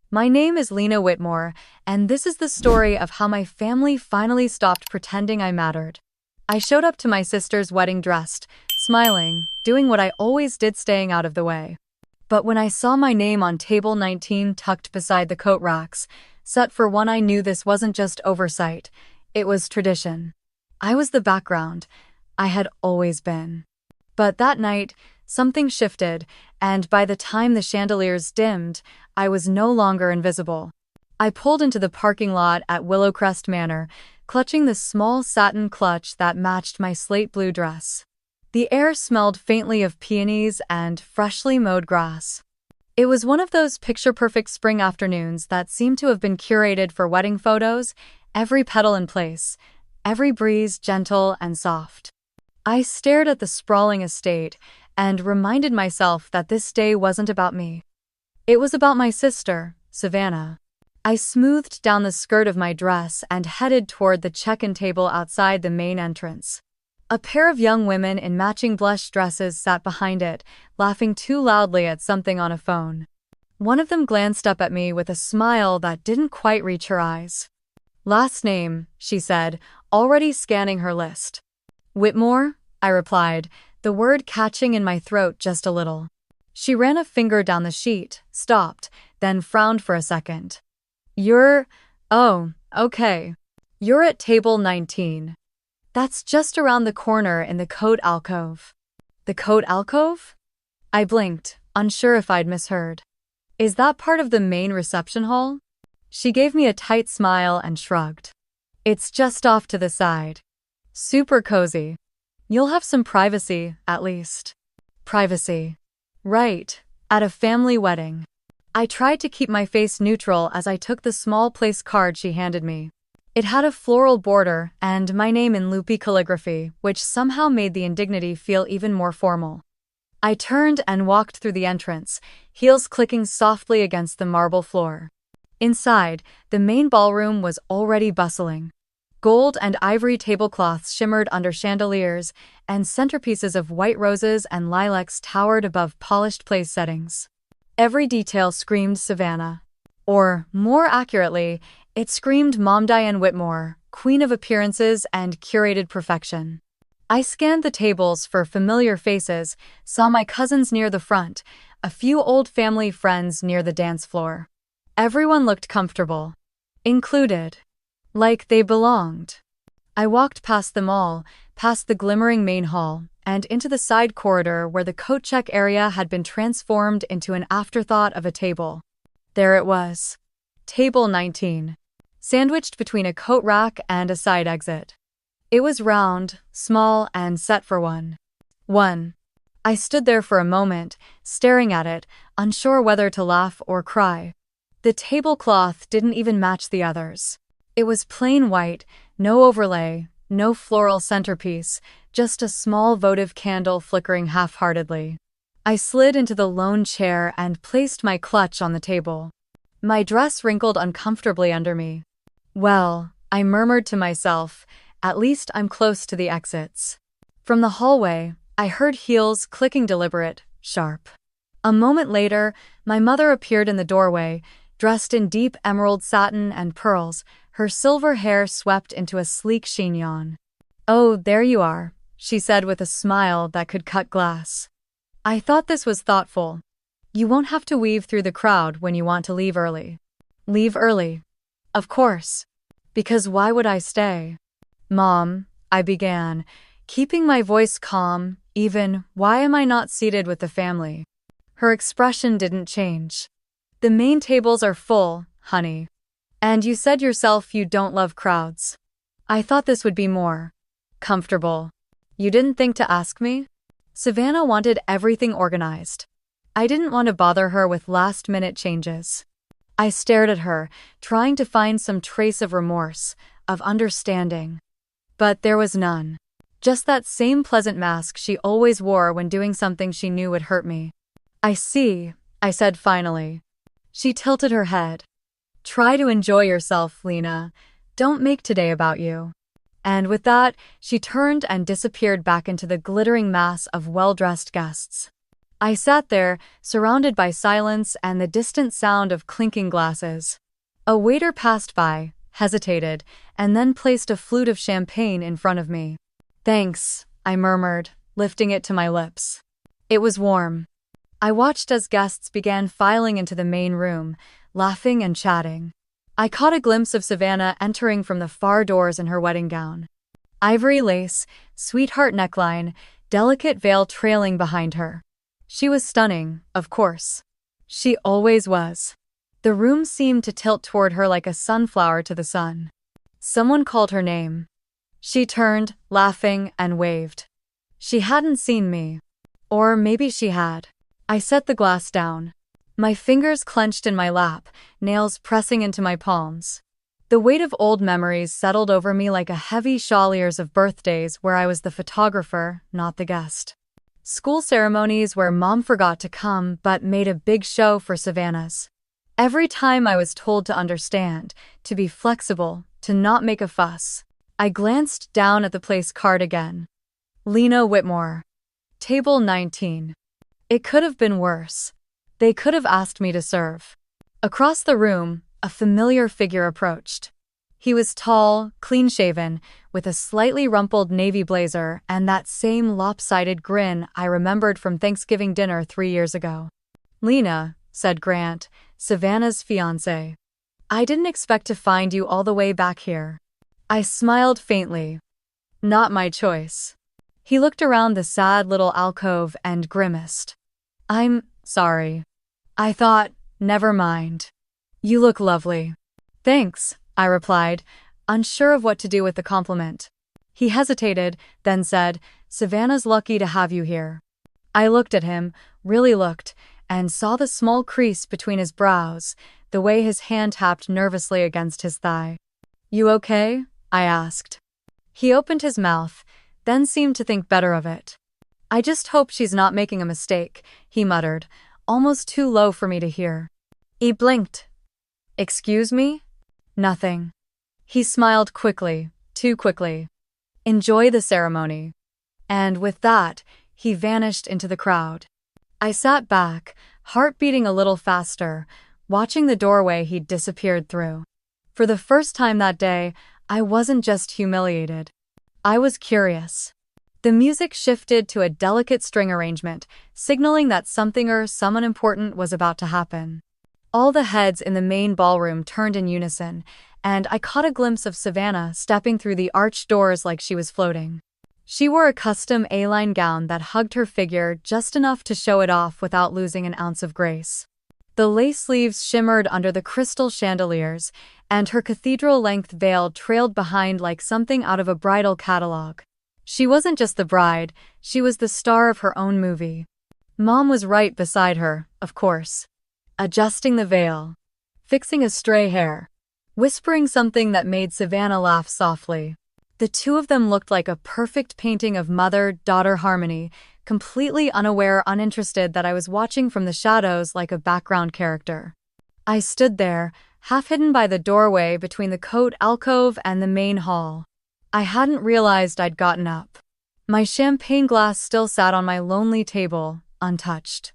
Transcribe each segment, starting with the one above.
My name is Lena Whitmore, and this is the story of how my family finally stopped pretending I mattered. I showed up to my sister's wedding dressed, smiling, doing what I always did, staying out of the way. But when I saw my name on table 19 tucked beside the coat racks, set for one, I knew this wasn't just oversight, it was tradition. I was the background. I had always been. But that night, something shifted, and by the time the chandeliers dimmed, I was no longer invisible. I pulled into the parking lot at Willowcrest Manor, clutching the small satin clutch that matched my slate blue dress. The air smelled faintly of peonies and freshly mowed grass. It was one of those picture-perfect spring afternoons that seemed to have been curated for wedding photos, every petal in place, every breeze gentle and soft. I stared at the sprawling estate and reminded myself that this day wasn't about me. It was about my sister, Savannah. I smoothed down the skirt of my dress and headed toward the check-in table outside the main entrance. A pair of young women in matching blush dresses sat behind it, laughing too loudly at something on a phone. One of them glanced up at me with a smile that didn't quite reach her eyes. "Last name," she said, already scanning her list. "Whitmore," I replied, the word catching in my throat just a little. She ran a finger down the sheet, stopped, then frowned for a second. Oh, okay. You're at table 19. That's just around the corner in the coat alcove." "The coat alcove?" I blinked, unsure if I'd misheard. "Is that part of the main reception hall?" She gave me a tight smile and shrugged. "It's just off to the side. Super cozy. You'll have some privacy, at least." Privacy. Right, at a family wedding. I tried to keep my face neutral as I took the small place card she handed me. It had a floral border and my name in loopy calligraphy, which somehow made the indignity feel even more formal. I turned and walked through the entrance, heels clicking softly against the marble floor. Inside, the main ballroom was already bustling. Gold and ivory tablecloths shimmered under chandeliers, and centerpieces of white roses and lilacs towered above polished place settings. Every detail screamed Savannah. Or, more accurately, it screamed Mom Diane Whitmore, queen of appearances and curated perfection. I scanned the tables for familiar faces, saw my cousins near the front, a few old family friends near the dance floor. Everyone looked comfortable. Included. Like they belonged. I walked past them all, past the glimmering main hall, and into the side corridor where the coat check area had been transformed into an afterthought of a table. There it was. Table 19. Sandwiched between a coat rack and a side exit. It was round, small, and set for one. I stood there for a moment, staring at it, unsure whether to laugh or cry. The tablecloth didn't even match the others. It was plain white, no overlay, no floral centerpiece, just a small votive candle flickering half-heartedly. I slid into the lone chair and placed my clutch on the table. My dress wrinkled uncomfortably under me. "Well," I murmured to myself, "at least I'm close to the exits." From the hallway, I heard heels clicking, deliberate, sharp. A moment later, my mother appeared in the doorway, dressed in deep emerald satin and pearls, her silver hair swept into a sleek chignon. "Oh, there you are," she said with a smile that could cut glass. "I thought this was thoughtful. You won't have to weave through the crowd when you want to leave early." "Leave early?" "Of course. Because why would I stay?" "Mom," I began, keeping my voice calm, even, "why am I not seated with the family?" Her expression didn't change. "The main tables are full, honey. And you said yourself you don't love crowds. I thought this would be more comfortable. You didn't think to ask me?" Savannah wanted everything organized. I didn't want to bother her with last-minute changes. I stared at her, trying to find some trace of remorse, of understanding. But there was none. Just that same pleasant mask she always wore when doing something she knew would hurt me. "I see," I said finally. She tilted her head. "Try to enjoy yourself, Lena. Don't make today about you." And with that, she turned and disappeared back into the glittering mass of well-dressed guests. I sat there, surrounded by silence and the distant sound of clinking glasses. A waiter passed by, hesitated, and then placed a flute of champagne in front of me. "Thanks," I murmured, lifting it to my lips. It was warm. I watched as guests began filing into the main room, laughing and chatting. I caught a glimpse of Savannah entering from the far doors in her wedding gown. Ivory lace, sweetheart neckline, delicate veil trailing behind her. She was stunning, of course. She always was. The room seemed to tilt toward her like a sunflower to the sun. Someone called her name. She turned, laughing, and waved. She hadn't seen me. Or maybe she had. I set the glass down. My fingers clenched in my lap, nails pressing into my palms. The weight of old memories settled over me like a heavy shawl, years of birthdays where I was the photographer, not the guest. School ceremonies where Mom forgot to come but made a big show for Savannah's. Every time I was told to understand, to be flexible, to not make a fuss. I glanced down at the place card again. Lena Whitmore. Table 19. It could have been worse. They could have asked me to serve. Across the room, a familiar figure approached. He was tall, clean-shaven, with a slightly rumpled navy blazer and that same lopsided grin I remembered from Thanksgiving dinner 3 years ago. "Lena," said Grant, Savannah's fiancé. "I didn't expect to find you all the way back here." I smiled faintly. "Not my choice." He looked around the sad little alcove and grimaced. "I'm sorry. I thought, never mind. You look lovely." "Thanks," I replied, unsure of what to do with the compliment. He hesitated, then said, "Savannah's lucky to have you here." I looked at him, really looked, and saw the small crease between his brows, the way his hand tapped nervously against his thigh. "You okay?" I asked. He opened his mouth, then seemed to think better of it. "I just hope she's not making a mistake," he muttered, almost too low for me to hear. He blinked. "Excuse me?" "Nothing." He smiled quickly, too quickly. "Enjoy the ceremony." And with that, he vanished into the crowd. I sat back, heart beating a little faster, watching the doorway he'd disappeared through. For the first time that day, I wasn't just humiliated. I was curious. The music shifted to a delicate string arrangement, signaling that something or someone important was about to happen. All the heads in the main ballroom turned in unison, and I caught a glimpse of Savannah stepping through the arched doors like she was floating. She wore a custom A-line gown that hugged her figure just enough to show it off without losing an ounce of grace. The lace sleeves shimmered under the crystal chandeliers, and her cathedral-length veil trailed behind like something out of a bridal catalog. She wasn't just the bride, she was the star of her own movie. Mom was right beside her, of course, adjusting the veil, fixing a stray hair, whispering something that made Savannah laugh softly. The two of them looked like a perfect painting of mother-daughter harmony, completely unaware, uninterested that I was watching from the shadows like a background character. I stood there, half hidden by the doorway between the coat alcove and the main hall. I hadn't realized I'd gotten up. My champagne glass still sat on my lonely table, untouched.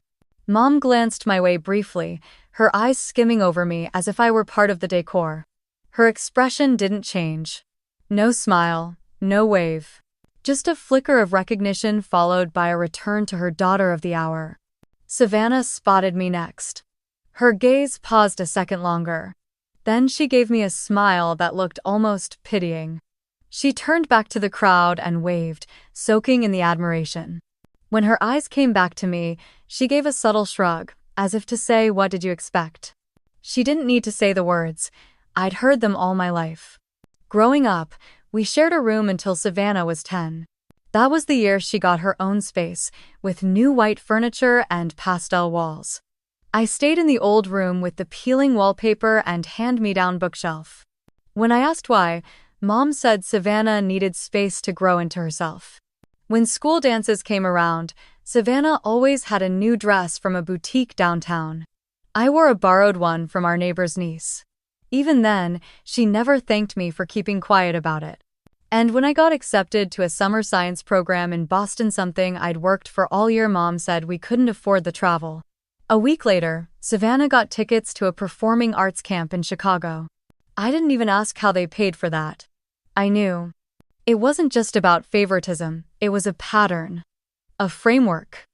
Mom glanced my way briefly, her eyes skimming over me as if I were part of the decor. Her expression didn't change. No smile, no wave. Just a flicker of recognition followed by a return to her daughter of the hour. Savannah spotted me next. Her gaze paused a second longer. Then she gave me a smile that looked almost pitying. She turned back to the crowd and waved, soaking in the admiration. When her eyes came back to me, she gave a subtle shrug, as if to say, "What did you expect?" She didn't need to say the words. I'd heard them all my life. Growing up, we shared a room until Savannah was 10. That was the year she got her own space, with new white furniture and pastel walls. I stayed in the old room with the peeling wallpaper and hand-me-down bookshelf. When I asked why, Mom said Savannah needed space to grow into herself. When school dances came around, Savannah always had a new dress from a boutique downtown. I wore a borrowed one from our neighbor's niece. Even then, she never thanked me for keeping quiet about it. And when I got accepted to a summer science program in Boston, something I'd worked for all year, Mom said we couldn't afford the travel. A week later, Savannah got tickets to a performing arts camp in Chicago. I didn't even ask how they paid for that. I knew. It wasn't just about favoritism, it was a pattern. A framework.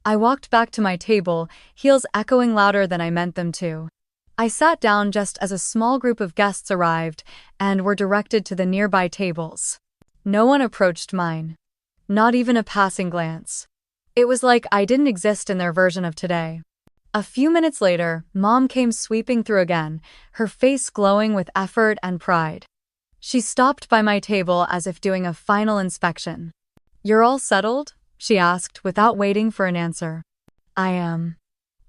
I walked back to my table, heels echoing louder than I meant them to. I sat down just as a small group of guests arrived and were directed to the nearby tables. No one approached mine. Not even a passing glance. It was like I didn't exist in their version of today. A few minutes later, Mom came sweeping through again, her face glowing with effort and pride. She stopped by my table as if doing a final inspection. "You're all settled?" she asked without waiting for an answer. "I am.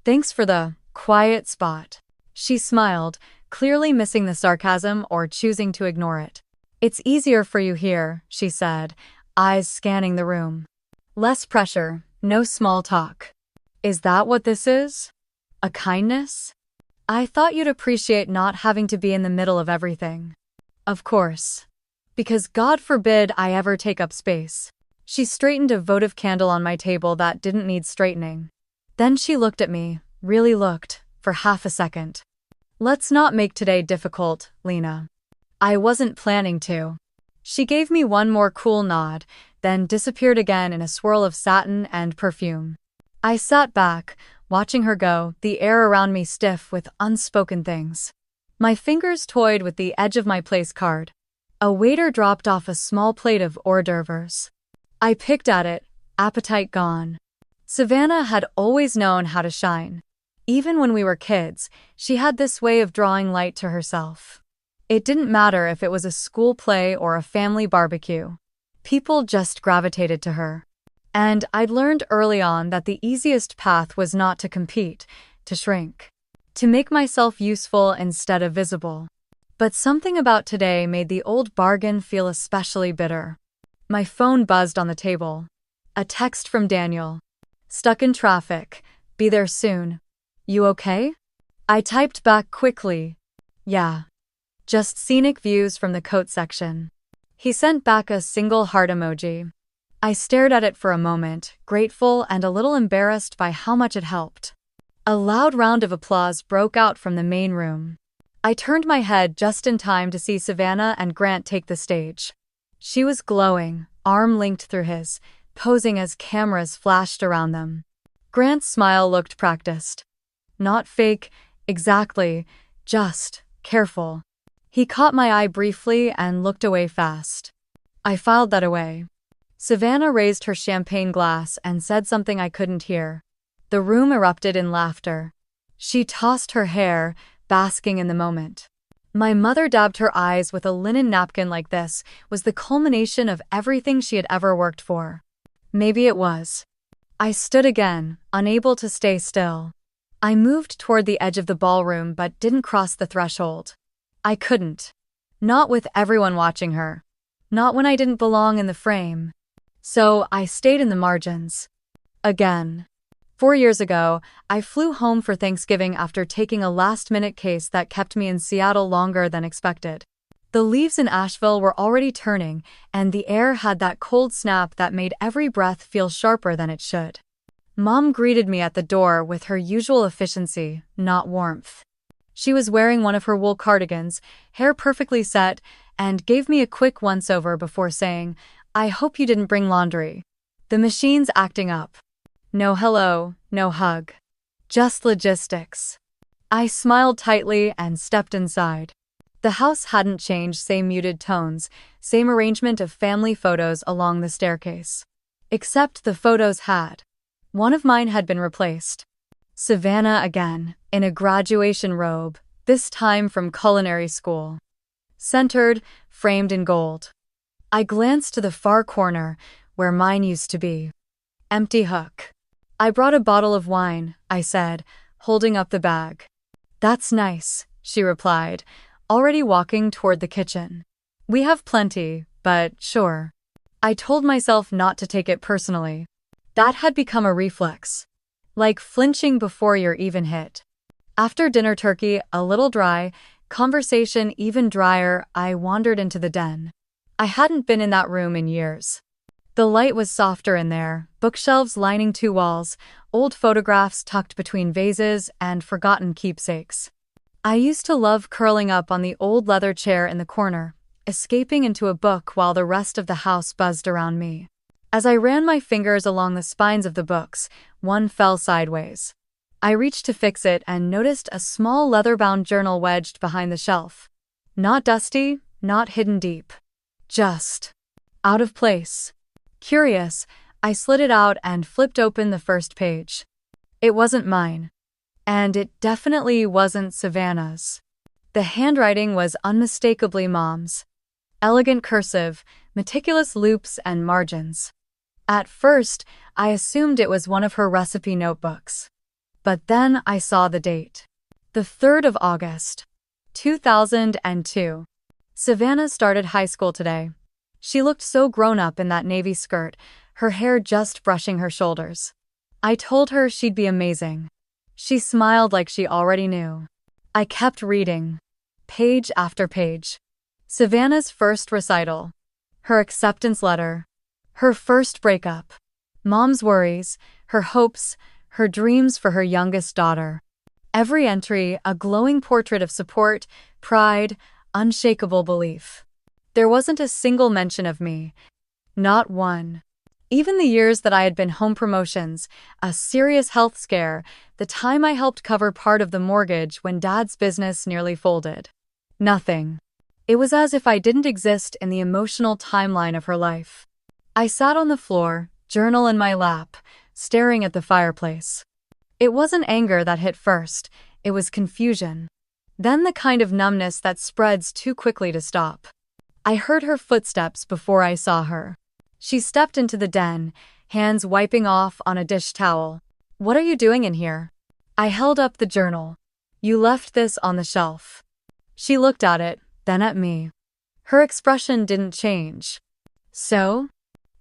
Thanks for the quiet spot." She smiled, clearly missing the sarcasm or choosing to ignore it. "It's easier for you here," she said, eyes scanning the room. "Less pressure, no small talk." "Is that what this is? A kindness? I thought you'd appreciate not having to be in the middle of everything." "Of course. Because God forbid I ever take up space." She straightened a votive candle on my table that didn't need straightening. Then she looked at me, really looked, for half a second. "Let's not make today difficult, Lena." I wasn't planning to. She gave me one more cool nod, then disappeared again in a swirl of satin and perfume. I sat back, watching her go, the air around me stiff with unspoken things. My fingers toyed with the edge of my place card. A waiter dropped off a small plate of hors d'oeuvres. I picked at it, appetite gone. Savannah had always known how to shine. Even when we were kids, she had this way of drawing light to herself. It didn't matter if it was a school play or a family barbecue. People just gravitated to her. And I'd learned early on that the easiest path was not to compete, to shrink. To make myself useful instead of visible. But something about today made the old bargain feel especially bitter. My phone buzzed on the table. A text from Daniel. "Stuck in traffic. Be there soon. You okay?" I typed back quickly. "Yeah. Just scenic views from the coat section." He sent back a single heart emoji. I stared at it for a moment, grateful and a little embarrassed by how much it helped. A loud round of applause broke out from the main room. I turned my head just in time to see Savannah and Grant take the stage. She was glowing, arm linked through his, posing as cameras flashed around them. Grant's smile looked practiced. Not fake, exactly, just careful. He caught my eye briefly and looked away fast. I filed that away. Savannah raised her champagne glass and said something I couldn't hear. The room erupted in laughter. She tossed her hair, basking in the moment. My mother dabbed her eyes with a linen napkin. Like this was the culmination of everything she had ever worked for. Maybe it was. I stood again, unable to stay still. I moved toward the edge of the ballroom but didn't cross the threshold. I couldn't. Not with everyone watching her. Not when I didn't belong in the frame. So I stayed in the margins. Again. 4 years ago, I flew home for Thanksgiving after taking a last-minute case that kept me in Seattle longer than expected. The leaves in Asheville were already turning, and the air had that cold snap that made every breath feel sharper than it should. Mom greeted me at the door with her usual efficiency, not warmth. She was wearing one of her wool cardigans, hair perfectly set, and gave me a quick once-over before saying, "I hope you didn't bring laundry. The machine's acting up." No hello, no hug. Just logistics. I smiled tightly and stepped inside. The house hadn't changed, same muted tones, same arrangement of family photos along the staircase. Except the photos had. One of mine had been replaced. Savannah again, in a graduation robe, this time from culinary school. Centered, framed in gold. I glanced to the far corner, where mine used to be. Empty hook. "I brought a bottle of wine," I said, holding up the bag. "That's nice," she replied, already walking toward the kitchen. "We have plenty, but sure." I told myself not to take it personally. That had become a reflex. Like flinching before you're even hit. After dinner turkey, a little dry, conversation even drier, I wandered into the den. I hadn't been in that room in years. The light was softer in there, bookshelves lining two walls, old photographs tucked between vases, and forgotten keepsakes. I used to love curling up on the old leather chair in the corner, escaping into a book while the rest of the house buzzed around me. As I ran my fingers along the spines of the books, one fell sideways. I reached to fix it and noticed a small leather-bound journal wedged behind the shelf. Not dusty, not hidden deep. Just out of place. Curious, I slid it out and flipped open the first page. It wasn't mine. And it definitely wasn't Savannah's. The handwriting was unmistakably Mom's. Elegant cursive, meticulous loops and margins. At first, I assumed it was one of her recipe notebooks. But then I saw the date. The 3rd of August, 2002. Savannah started high school today. She looked so grown up in that navy skirt, her hair just brushing her shoulders. I told her she'd be amazing. She smiled like she already knew. I kept reading. Page after page. Savannah's first recital. Her acceptance letter. Her first breakup. Mom's worries, her hopes, her dreams for her youngest daughter. Every entry, a glowing portrait of support, pride, unshakable belief. There wasn't a single mention of me. Not one. Even the years that I had been home promotions, a serious health scare, the time I helped cover part of the mortgage when Dad's business nearly folded. Nothing. It was as if I didn't exist in the emotional timeline of her life. I sat on the floor, journal in my lap, staring at the fireplace. It wasn't anger that hit first, it was confusion. Then the kind of numbness that spreads too quickly to stop. I heard her footsteps before I saw her. She stepped into the den, hands wiping off on a dish towel. "What are you doing in here?" I held up the journal. "You left this on the shelf." She looked at it, then at me. Her expression didn't change. "So?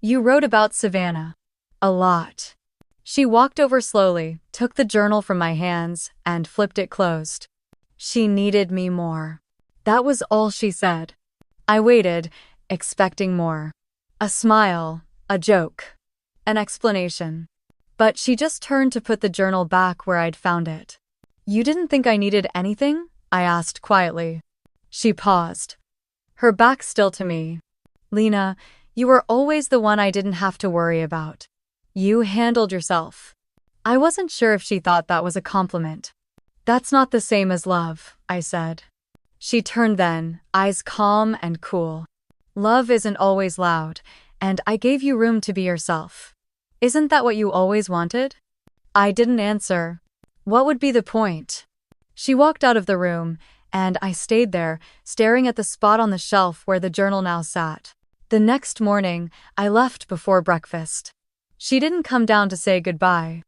You wrote about Savannah. A lot." She walked over slowly, took the journal from my hands, and flipped it closed. She needed me more. That was all she said. I waited, expecting more. A smile, a joke, an explanation. But she just turned to put the journal back where I'd found it. "You didn't think I needed anything?" I asked quietly. She paused. Her back still to me. "Lena, you were always the one I didn't have to worry about. You handled yourself." I wasn't sure if she thought that was a compliment. "That's not the same as love," I said. She turned then, eyes calm and cool. "Love isn't always loud, and I gave you room to be yourself. Isn't that what you always wanted?" I didn't answer. What would be the point? She walked out of the room, and I stayed there, staring at the spot on the shelf where the journal now sat. The next morning, I left before breakfast. She didn't come down to say goodbye.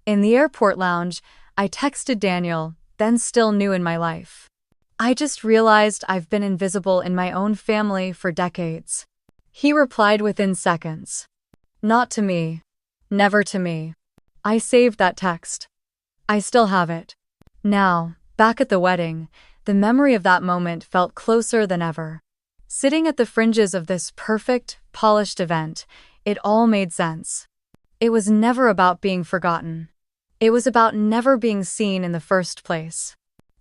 In the airport lounge, I texted Daniel, then still new in my life. "I just realized I've been invisible in my own family for decades." He replied within seconds. "Not to me. Never to me." I saved that text. I still have it. Now, back at the wedding, the memory of that moment felt closer than ever. Sitting at the fringes of this perfect, polished event, it all made sense. It was never about being forgotten. It was about never being seen in the first place.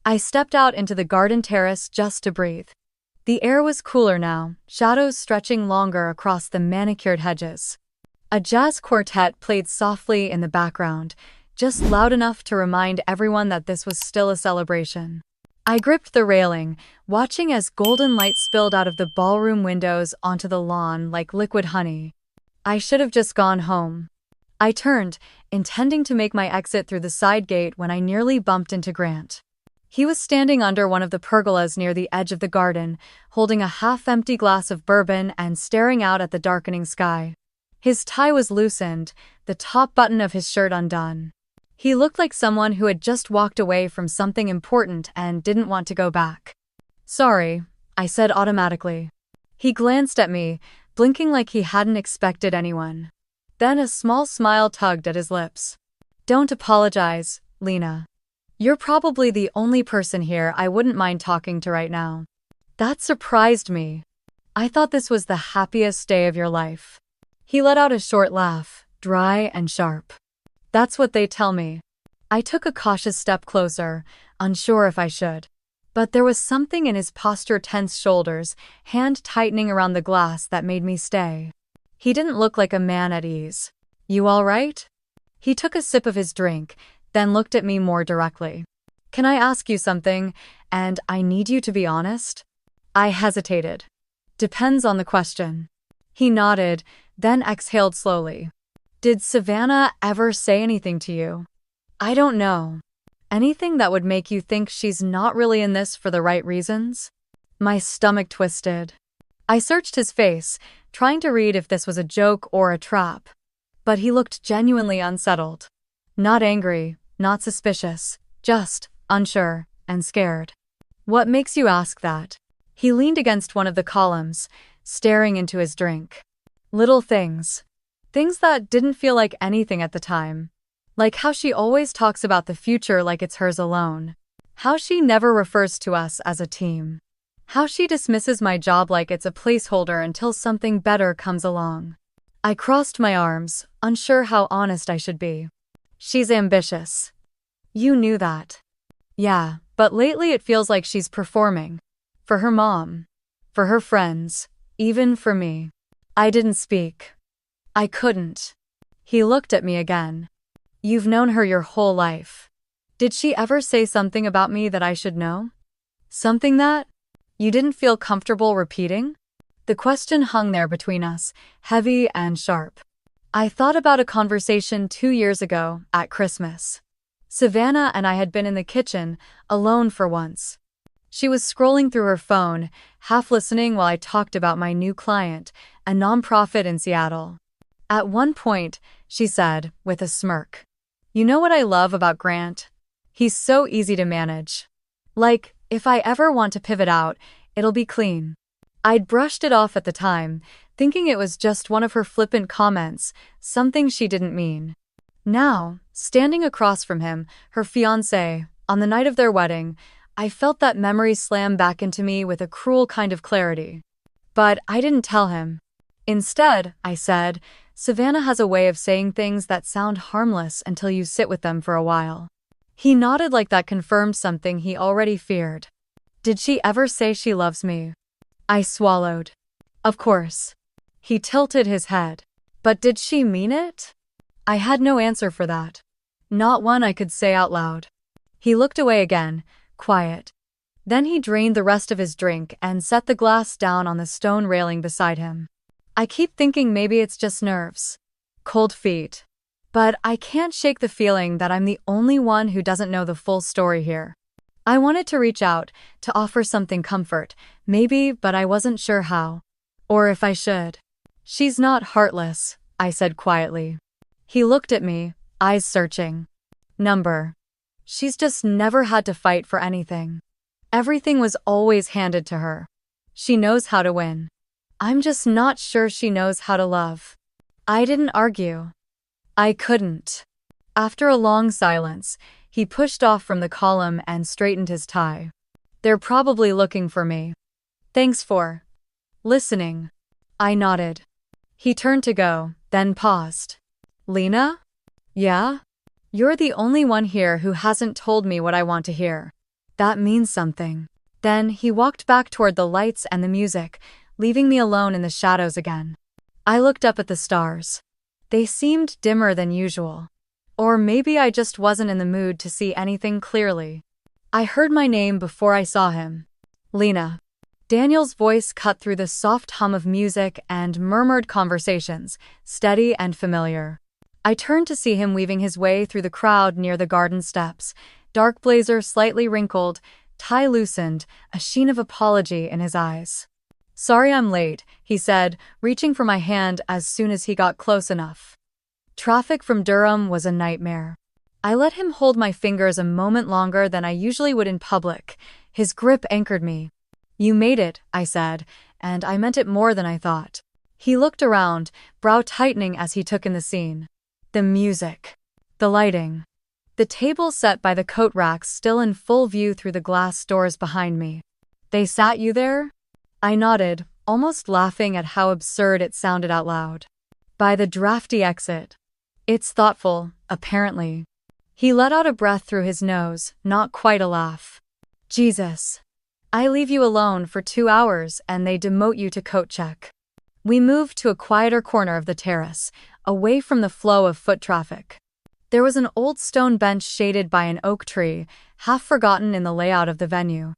I stepped out into the garden terrace just to breathe. The air was cooler now, shadows stretching longer across the manicured hedges. A jazz quartet played softly in the background, just loud enough to remind everyone that this was still a celebration. I gripped the railing, watching as golden light spilled out of the ballroom windows onto the lawn like liquid honey. I should have just gone home. I turned, intending to make my exit through the side gate when I nearly bumped into Grant. He was standing under one of the pergolas near the edge of the garden, holding a half-empty glass of bourbon and staring out at the darkening sky. His tie was loosened, the top button of his shirt undone. He looked like someone who had just walked away from something important and didn't want to go back. "Sorry," I said automatically. He glanced at me, blinking like he hadn't expected anyone. Then a small smile tugged at his lips. "Don't apologize, Lena. You're probably the only person here I wouldn't mind talking to right now." That surprised me. I thought this was the happiest day of your life. He let out a short laugh, dry and sharp. That's what they tell me. I took a cautious step closer, unsure if I should. But there was something in his posture, tense shoulders, hand tightening around the glass, that made me stay. He didn't look like a man at ease. You all right? He took a sip of his drink, then looked at me more directly. Can I ask you something, and I need you to be honest? I hesitated. Depends on the question. He nodded, then exhaled slowly. Did Savannah ever say anything to you? I don't know. Anything that would make you think she's not really in this for the right reasons? My stomach twisted. I searched his face, trying to read if this was a joke or a trap. But he looked genuinely unsettled. Not angry, not suspicious, just unsure and scared. What makes you ask that? He leaned against one of the columns, staring into his drink. Little things. Things that didn't feel like anything at the time. Like how she always talks about the future like it's hers alone. How she never refers to us as a team. How she dismisses my job like it's a placeholder until something better comes along. I crossed my arms, unsure how honest I should be. She's ambitious. You knew that. Yeah, but lately it feels like she's performing. For her mom. For her friends. Even for me. I didn't speak. I couldn't. He looked at me again. You've known her your whole life. Did she ever say something about me that I should know? Something that you didn't feel comfortable repeating? The question hung there between us, heavy and sharp. I thought about a conversation 2 years ago, at Christmas. Savannah and I had been in the kitchen, alone for once. She was scrolling through her phone, half listening while I talked about my new client, a nonprofit in Seattle. At one point, she said, with a smirk, "You know what I love about Grant? He's so easy to manage. Like, if I ever want to pivot out, it'll be clean." I'd brushed it off at the time, thinking it was just one of her flippant comments, something she didn't mean. Now, standing across from him, her fiancé, on the night of their wedding, I felt that memory slam back into me with a cruel kind of clarity. But I didn't tell him. Instead, I said, Savannah has a way of saying things that sound harmless until you sit with them for a while. He nodded like that confirmed something he already feared. Did she ever say she loves me? I swallowed. Of course. He tilted his head. But did she mean it? I had no answer for that. Not one I could say out loud. He looked away again, quiet. Then he drained the rest of his drink and set the glass down on the stone railing beside him. I keep thinking maybe it's just nerves. Cold feet. But I can't shake the feeling that I'm the only one who doesn't know the full story here. I wanted to reach out, to offer something comfort, maybe, but I wasn't sure how. Or if I should. She's not heartless, I said quietly. He looked at me, eyes searching. Number. She's just never had to fight for anything. Everything was always handed to her. She knows how to win. I'm just not sure she knows how to love. I didn't argue. I couldn't. After a long silence, he pushed off from the column and straightened his tie. They're probably looking for me. Thanks for listening. I nodded. He turned to go, then paused. Lena? Yeah? You're the only one here who hasn't told me what I want to hear. That means something. Then he walked back toward the lights and the music, leaving me alone in the shadows again. I looked up at the stars. They seemed dimmer than usual. Or maybe I just wasn't in the mood to see anything clearly. I heard my name before I saw him. Lena. Daniel's voice cut through the soft hum of music and murmured conversations, steady and familiar. I turned to see him weaving his way through the crowd near the garden steps, dark blazer slightly wrinkled, tie loosened, a sheen of apology in his eyes. Sorry I'm late, he said, reaching for my hand as soon as he got close enough. Traffic from Durham was a nightmare. I let him hold my fingers a moment longer than I usually would in public. His grip anchored me. You made it, I said, and I meant it more than I thought. He looked around, brow tightening as he took in the scene. The music. The lighting. The table set by the coat racks still in full view through the glass doors behind me. They sat you there? I nodded, almost laughing at how absurd it sounded out loud. By the drafty exit. It's thoughtful, apparently. He let out a breath through his nose, not quite a laugh. Jesus. I leave you alone for 2 hours and they demote you to coat check. We moved to a quieter corner of the terrace, away from the flow of foot traffic. There was an old stone bench shaded by an oak tree, half forgotten in the layout of the venue.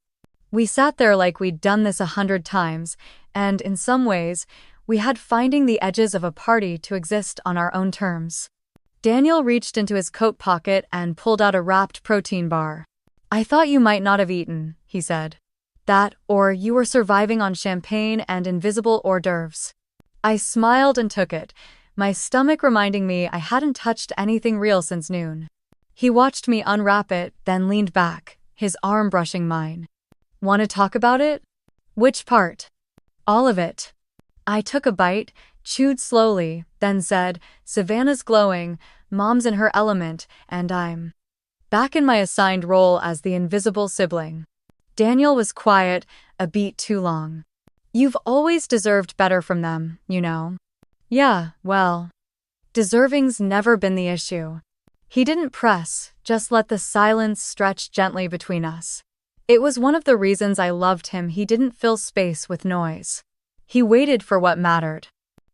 We sat there like we'd done this 100 times, and in some ways, we had finding the edges of a party to exist on our own terms. Daniel reached into his coat pocket and pulled out a wrapped protein bar. I thought you might not have eaten, he said. That, or you were surviving on champagne and invisible hors d'oeuvres. I smiled and took it, my stomach reminding me I hadn't touched anything real since noon. He watched me unwrap it, then leaned back, his arm brushing mine. Want to talk about it? Which part? All of it. I took a bite, chewed slowly, then said, Savannah's glowing, Mom's in her element, and I'm back in my assigned role as the invisible sibling. Daniel was quiet, a beat too long. You've always deserved better from them, you know. Yeah, well, deserving's never been the issue. He didn't press, just let the silence stretch gently between us. It was one of the reasons I loved him. He didn't fill space with noise. He waited for what mattered.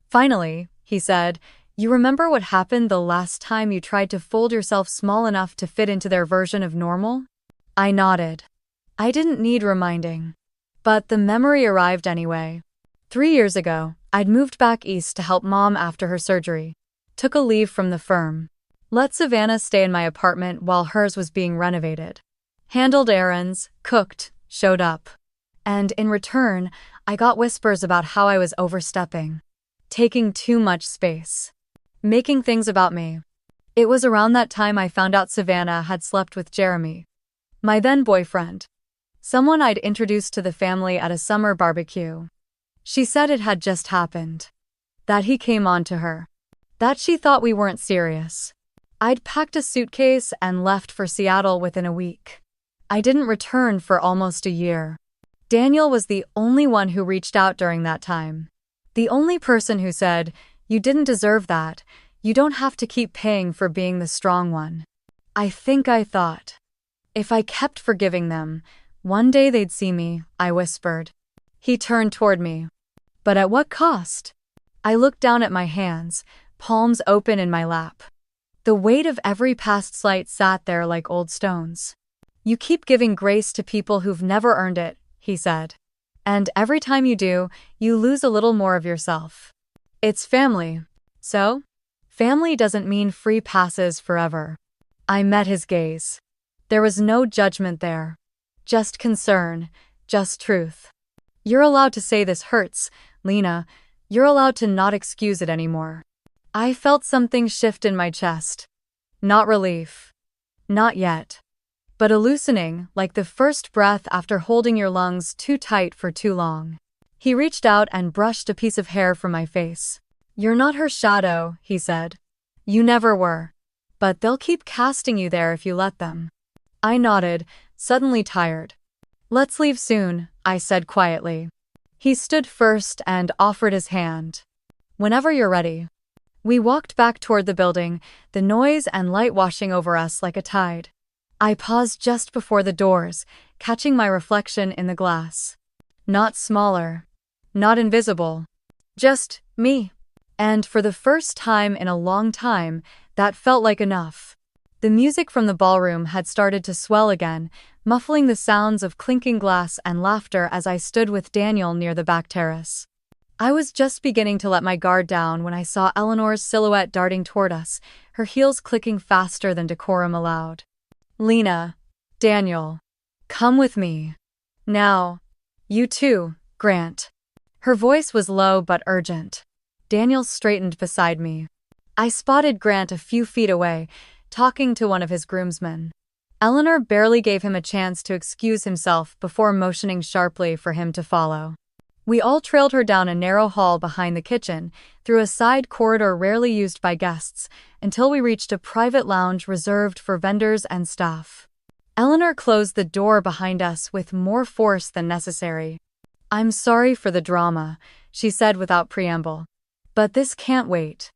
Finally, he said, you remember what happened the last time you tried to fold yourself small enough to fit into their version of normal? I nodded. I didn't need reminding. But the memory arrived anyway. 3 years ago, I'd moved back east to help Mom after her surgery. Took a leave from the firm. Let Savannah stay in my apartment while hers was being renovated. Handled errands, cooked, showed up. And in return, I got whispers about how I was overstepping. Taking too much space. Making things about me. It was around that time I found out Savannah had slept with Jeremy. My then boyfriend. Someone I'd introduced to the family at a summer barbecue. She said it had just happened. That he came on to her. That she thought we weren't serious. I'd packed a suitcase and left for Seattle within a week. I didn't return for almost a year. Daniel was the only one who reached out during that time. The only person who said, you didn't deserve that, you don't have to keep paying for being the strong one. I think I thought. If I kept forgiving them, one day they'd see me, I whispered. He turned toward me. But at what cost? I looked down at my hands, palms open in my lap. The weight of every past slight sat there like old stones. You keep giving grace to people who've never earned it, he said. And every time you do, you lose a little more of yourself. It's family. So? Family doesn't mean free passes forever. I met his gaze. There was no judgment there. Just concern, just truth. You're allowed to say this hurts, Lena. You're allowed to not excuse it anymore. I felt something shift in my chest. Not relief. Not yet. But a loosening, like the first breath after holding your lungs too tight for too long. He reached out and brushed a piece of hair from my face. You're not her shadow, he said. You never were. But they'll keep casting you there if you let them. I nodded, suddenly tired. Let's leave soon, I said quietly. He stood first and offered his hand. Whenever you're ready. We walked back toward the building, the noise and light washing over us like a tide. I paused just before the doors, catching my reflection in the glass. Not smaller. Not invisible. Just me. And for the first time in a long time, that felt like enough. The music from the ballroom had started to swell again, muffling the sounds of clinking glass and laughter as I stood with Daniel near the back terrace. I was just beginning to let my guard down when I saw Eleanor's silhouette darting toward us, her heels clicking faster than decorum allowed. Lena. Daniel. Come with me. Now. You too, Grant. Her voice was low but urgent. Daniel straightened beside me. I spotted Grant a few feet away, talking to one of his groomsmen. Eleanor barely gave him a chance to excuse himself before motioning sharply for him to follow. We all trailed her down a narrow hall behind the kitchen, through a side corridor rarely used by guests, until we reached a private lounge reserved for vendors and staff. Eleanor closed the door behind us with more force than necessary. I'm sorry for the drama, she said without preamble. But this can't wait.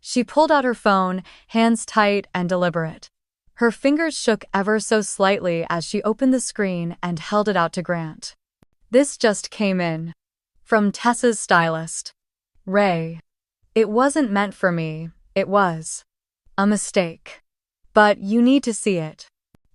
She pulled out her phone, hands tight and deliberate. Her fingers shook ever so slightly as she opened the screen and held it out to Grant. This just came in. From Tessa's stylist. Ray. It wasn't meant for me, it was a mistake. But you need to see it.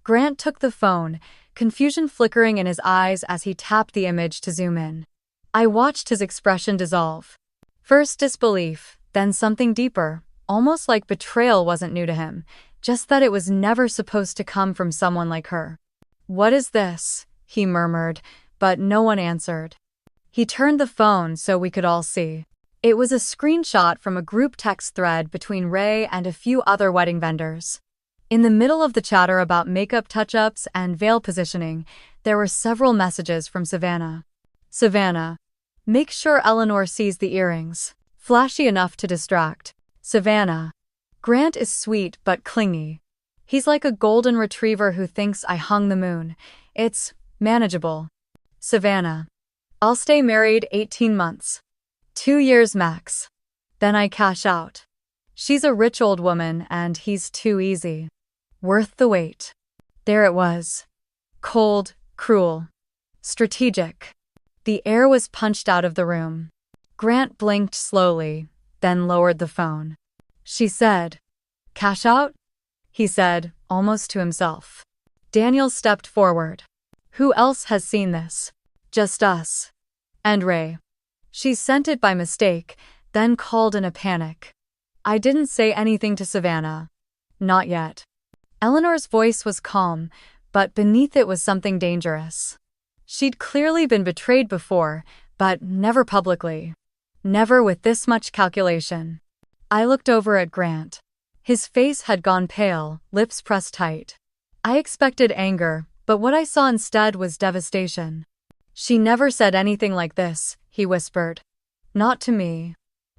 Grant took the phone, confusion flickering in his eyes as he tapped the image to zoom in. I watched his expression dissolve. First disbelief, then something deeper, almost like betrayal wasn't new to him, just that it was never supposed to come from someone like her. What is this? He murmured, but no one answered. He turned the phone so we could all see. It was a screenshot from a group text thread between Ray and a few other wedding vendors. In the middle of the chatter about makeup touch-ups and veil positioning, there were several messages from Savannah. Savannah. Make sure Eleanor sees the earrings. Flashy enough to distract. Savannah. Grant is sweet but clingy. He's like a golden retriever who thinks I hung the moon. It's manageable. Savannah. I'll stay married 18 months. 2 years max. Then I cash out. She's a rich old woman and he's too easy. Worth the wait. There it was. Cold, cruel. Strategic. The air was punched out of the room. Grant blinked slowly, then lowered the phone. She said, "Cash out?" He said, almost to himself. Daniel stepped forward. Who else has seen this? Just us. And Ray. She sent it by mistake, then called in a panic. I didn't say anything to Savannah. Not yet. Eleanor's voice was calm, but beneath it was something dangerous. She'd clearly been betrayed before, but never publicly. Never with this much calculation. I looked over at Grant. His face had gone pale, lips pressed tight. I expected anger, but what I saw instead was devastation. She never said anything like this, he whispered. Not to me.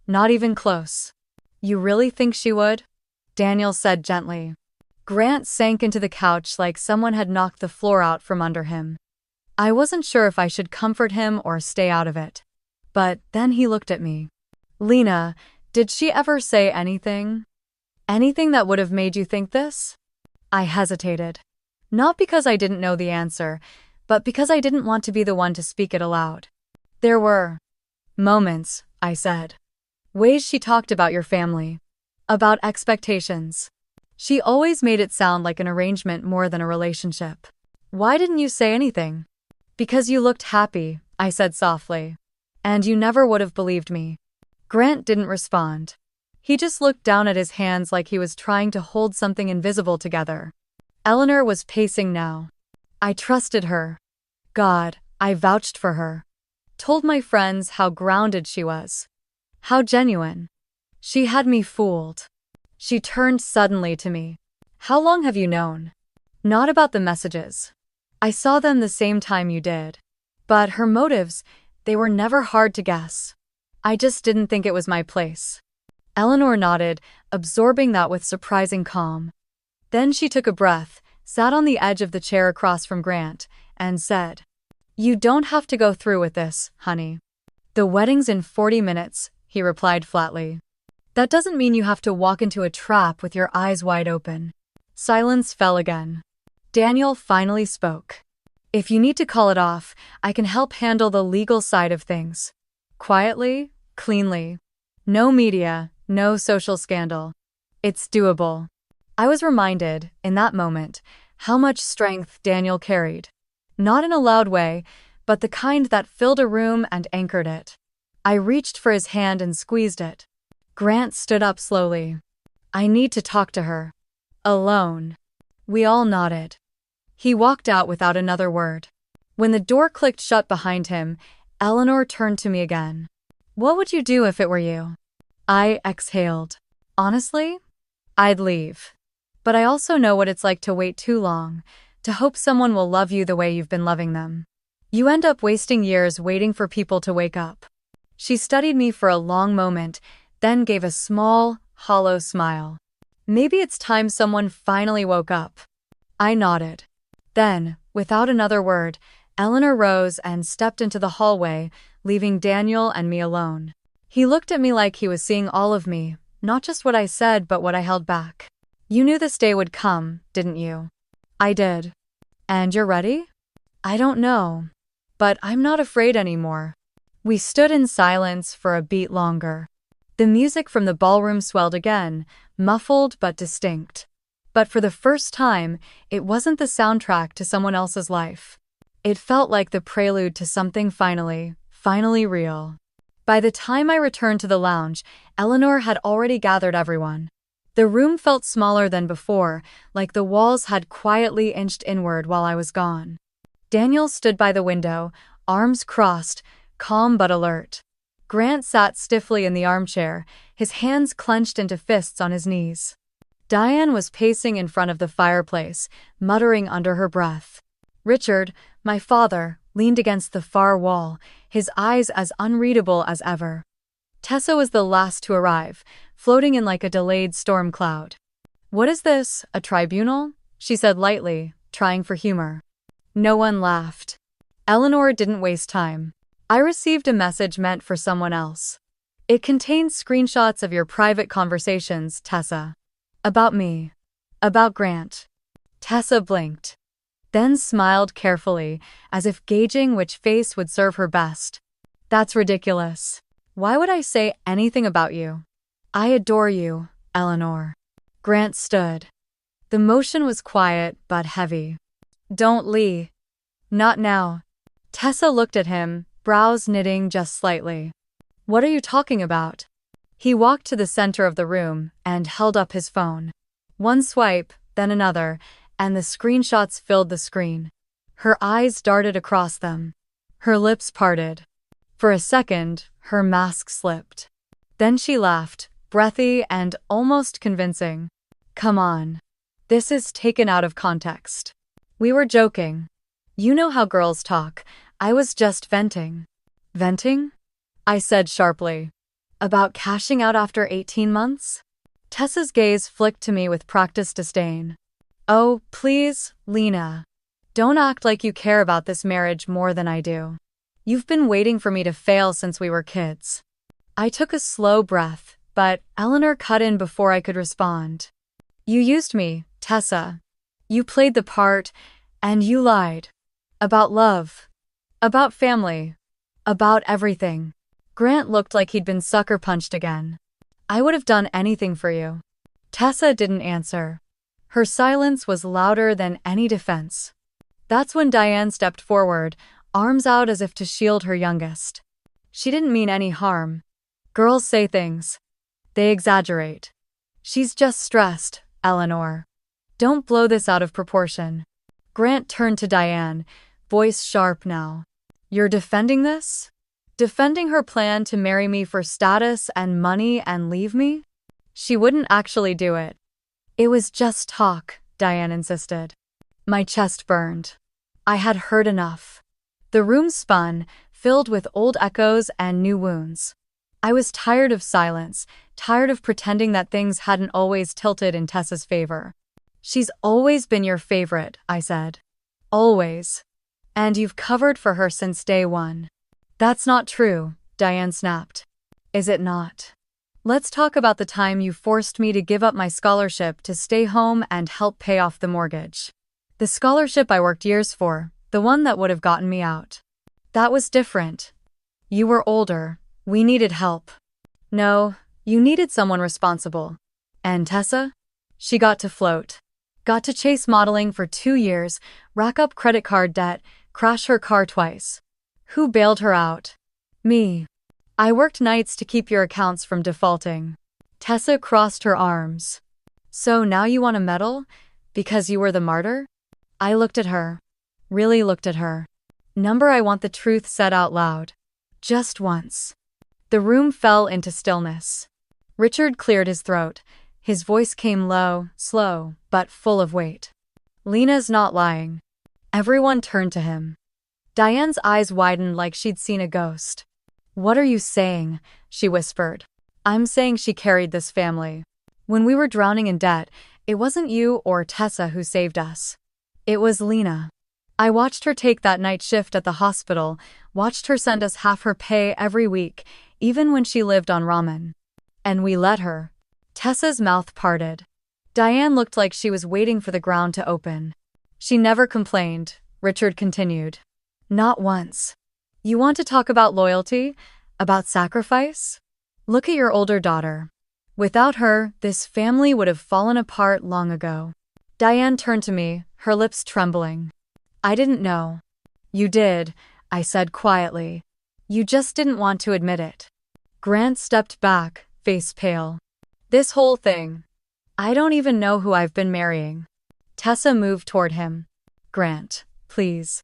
Not even close. You really think she would? Daniel said gently. Grant sank into the couch like someone had knocked the floor out from under him. I wasn't sure if I should comfort him or stay out of it. But then he looked at me. Lena, did she ever say anything? Anything that would have made you think this? I hesitated. Not because I didn't know the answer, but because I didn't want to be the one to speak it aloud. There were moments, I said. Ways she talked about your family. About expectations. She always made it sound like an arrangement more than a relationship. Why didn't you say anything? Because you looked happy, I said softly. And you never would have believed me. Grant didn't respond. He just looked down at his hands like he was trying to hold something invisible together. Eleanor was pacing now. I trusted her. God, I vouched for her. Told my friends how grounded she was. How genuine. She had me fooled. She turned suddenly to me. How long have you known? Not about the messages. I saw them the same time you did. But her motives, they were never hard to guess. I just didn't think it was my place. Eleanor nodded, absorbing that with surprising calm. Then she took a breath, sat on the edge of the chair across from Grant, and said, You don't have to go through with this, honey. The wedding's in 40 minutes, he replied flatly. That doesn't mean you have to walk into a trap with your eyes wide open. Silence fell again. Daniel finally spoke. If you need to call it off, I can help handle the legal side of things. Quietly, cleanly. No media, no social scandal. It's doable. I was reminded, in that moment, how much strength Daniel carried. Not in a loud way, but the kind that filled a room and anchored it. I reached for his hand and squeezed it. Grant stood up slowly. I need to talk to her. Alone. We all nodded. He walked out without another word. When the door clicked shut behind him, Eleanor turned to me again. What would you do if it were you? I exhaled. Honestly, I'd leave. But I also know what it's like to wait too long, to hope someone will love you the way you've been loving them. You end up wasting years waiting for people to wake up. She studied me for a long moment, then gave a small, hollow smile. Maybe it's time someone finally woke up. I nodded. Then, without another word, Eleanor rose and stepped into the hallway, leaving Daniel and me alone. He looked at me like he was seeing all of me, not just what I said but what I held back. You knew this day would come, didn't you? I did. And you're ready? I don't know. But I'm not afraid anymore. We stood in silence for a beat longer. The music from the ballroom swelled again, muffled but distinct. But for the first time, it wasn't the soundtrack to someone else's life. It felt like the prelude to something finally real. By the time I returned to the lounge, Eleanor had already gathered everyone. The room felt smaller than before, like the walls had quietly inched inward while I was gone. Daniel stood by the window, arms crossed, calm but alert. Grant sat stiffly in the armchair, his hands clenched into fists on his knees. Diane was pacing in front of the fireplace, muttering under her breath. Richard, my father, leaned against the far wall, his eyes as unreadable as ever. Tessa was the last to arrive, floating in like a delayed storm cloud. "What is this, a tribunal?" she said lightly, trying for humor. No one laughed. Eleanor didn't waste time. "I received a message meant for someone else. It contains screenshots of your private conversations, Tessa. About me. About Grant." Tessa blinked, then smiled carefully, as if gauging which face would serve her best. "That's ridiculous. Why would I say anything about you? I adore you, Eleanor." Grant stood. The motion was quiet but heavy. "Don't Lee. Not now." Tessa looked at him, brows knitting just slightly. "What are you talking about?" He walked to the center of the room and held up his phone. One swipe, then another, and the screenshots filled the screen. Her eyes darted across them. Her lips parted. For a second, her mask slipped. Then she laughed, breathy and almost convincing. "Come on. This is taken out of context. We were joking. You know how girls talk. I was just venting." "Venting?" I said sharply. "About cashing out after 18 months? Tessa's gaze flicked to me with practiced disdain. "Oh, please, Lena. Don't act like you care about this marriage more than I do. You've been waiting for me to fail since we were kids." I took a slow breath, but Eleanor cut in before I could respond. "You used me, Tessa. You played the part, and you lied. About love. About family. About everything." Grant looked like he'd been sucker punched again. "I would have done anything for you." Tessa didn't answer. Her silence was louder than any defense. That's when Diane stepped forward, arms out as if to shield her youngest. She didn't mean any harm. Girls say things. They exaggerate. She's just stressed, Eleanor. Don't blow this out of proportion. Grant turned to Diane, voice sharp now. "You're defending this? Defending her plan to marry me for status and money and leave me?" "She wouldn't actually do it." "It was just talk," Diane insisted. My chest burned. I had heard enough. The room spun, filled with old echoes and new wounds. I was tired of silence, tired of pretending that things hadn't always tilted in Tessa's favor. "She's always been your favorite," I said. "Always. And you've covered for her since day one." "That's not true," Diane snapped. "Is it not? Let's talk about the time you forced me to give up my scholarship to stay home and help pay off the mortgage. The scholarship I worked years for, the one that would have gotten me out. That was different. You were older. We needed help. No, you needed someone responsible. And Tessa? She got to float. Got to chase modeling for 2 years, rack up credit card debt, crash her car twice. Who bailed her out? Me. I worked nights to keep your accounts from defaulting." Tessa crossed her arms. "So now you want a medal? Because you were the martyr?" I looked at her. Really looked at her. "Number, I want the truth said out loud. Just once." The room fell into stillness. Richard cleared his throat. His voice came low, slow, but full of weight. "Lena's not lying." Everyone turned to him. Diane's eyes widened like she'd seen a ghost. "What are you saying?" she whispered. "I'm saying she carried this family. When we were drowning in debt, it wasn't you or Tessa who saved us. It was Lena. I watched her take that night shift at the hospital, watched her send us half her pay every week, even when she lived on ramen. And we let her. Tessa's mouth parted. Diane looked like she was waiting for the ground to open. She never complained, Richard continued. Not once. You want to talk about loyalty? About sacrifice? Look at your older daughter. Without her, this family would have fallen apart long ago. Diane turned to me, her lips trembling. I didn't know. You did, I said quietly. You just didn't want to admit it. Grant stepped back, face pale. This whole thing. I don't even know who I've been marrying. Tessa moved toward him. Grant, please.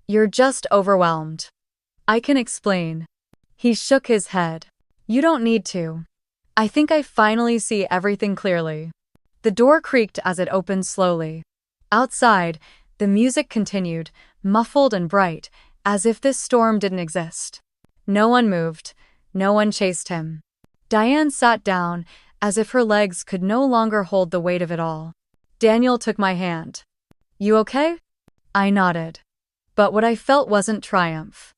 You're just overwhelmed. I can explain. He shook his head. You don't need to. I think I finally see everything clearly. The door creaked as it opened slowly. Outside, the music continued, muffled and bright, as if this storm didn't exist. No one moved. No one chased him. Diane sat down, as if her legs could no longer hold the weight of it all. Daniel took my hand. You okay? I nodded. But what I felt wasn't triumph.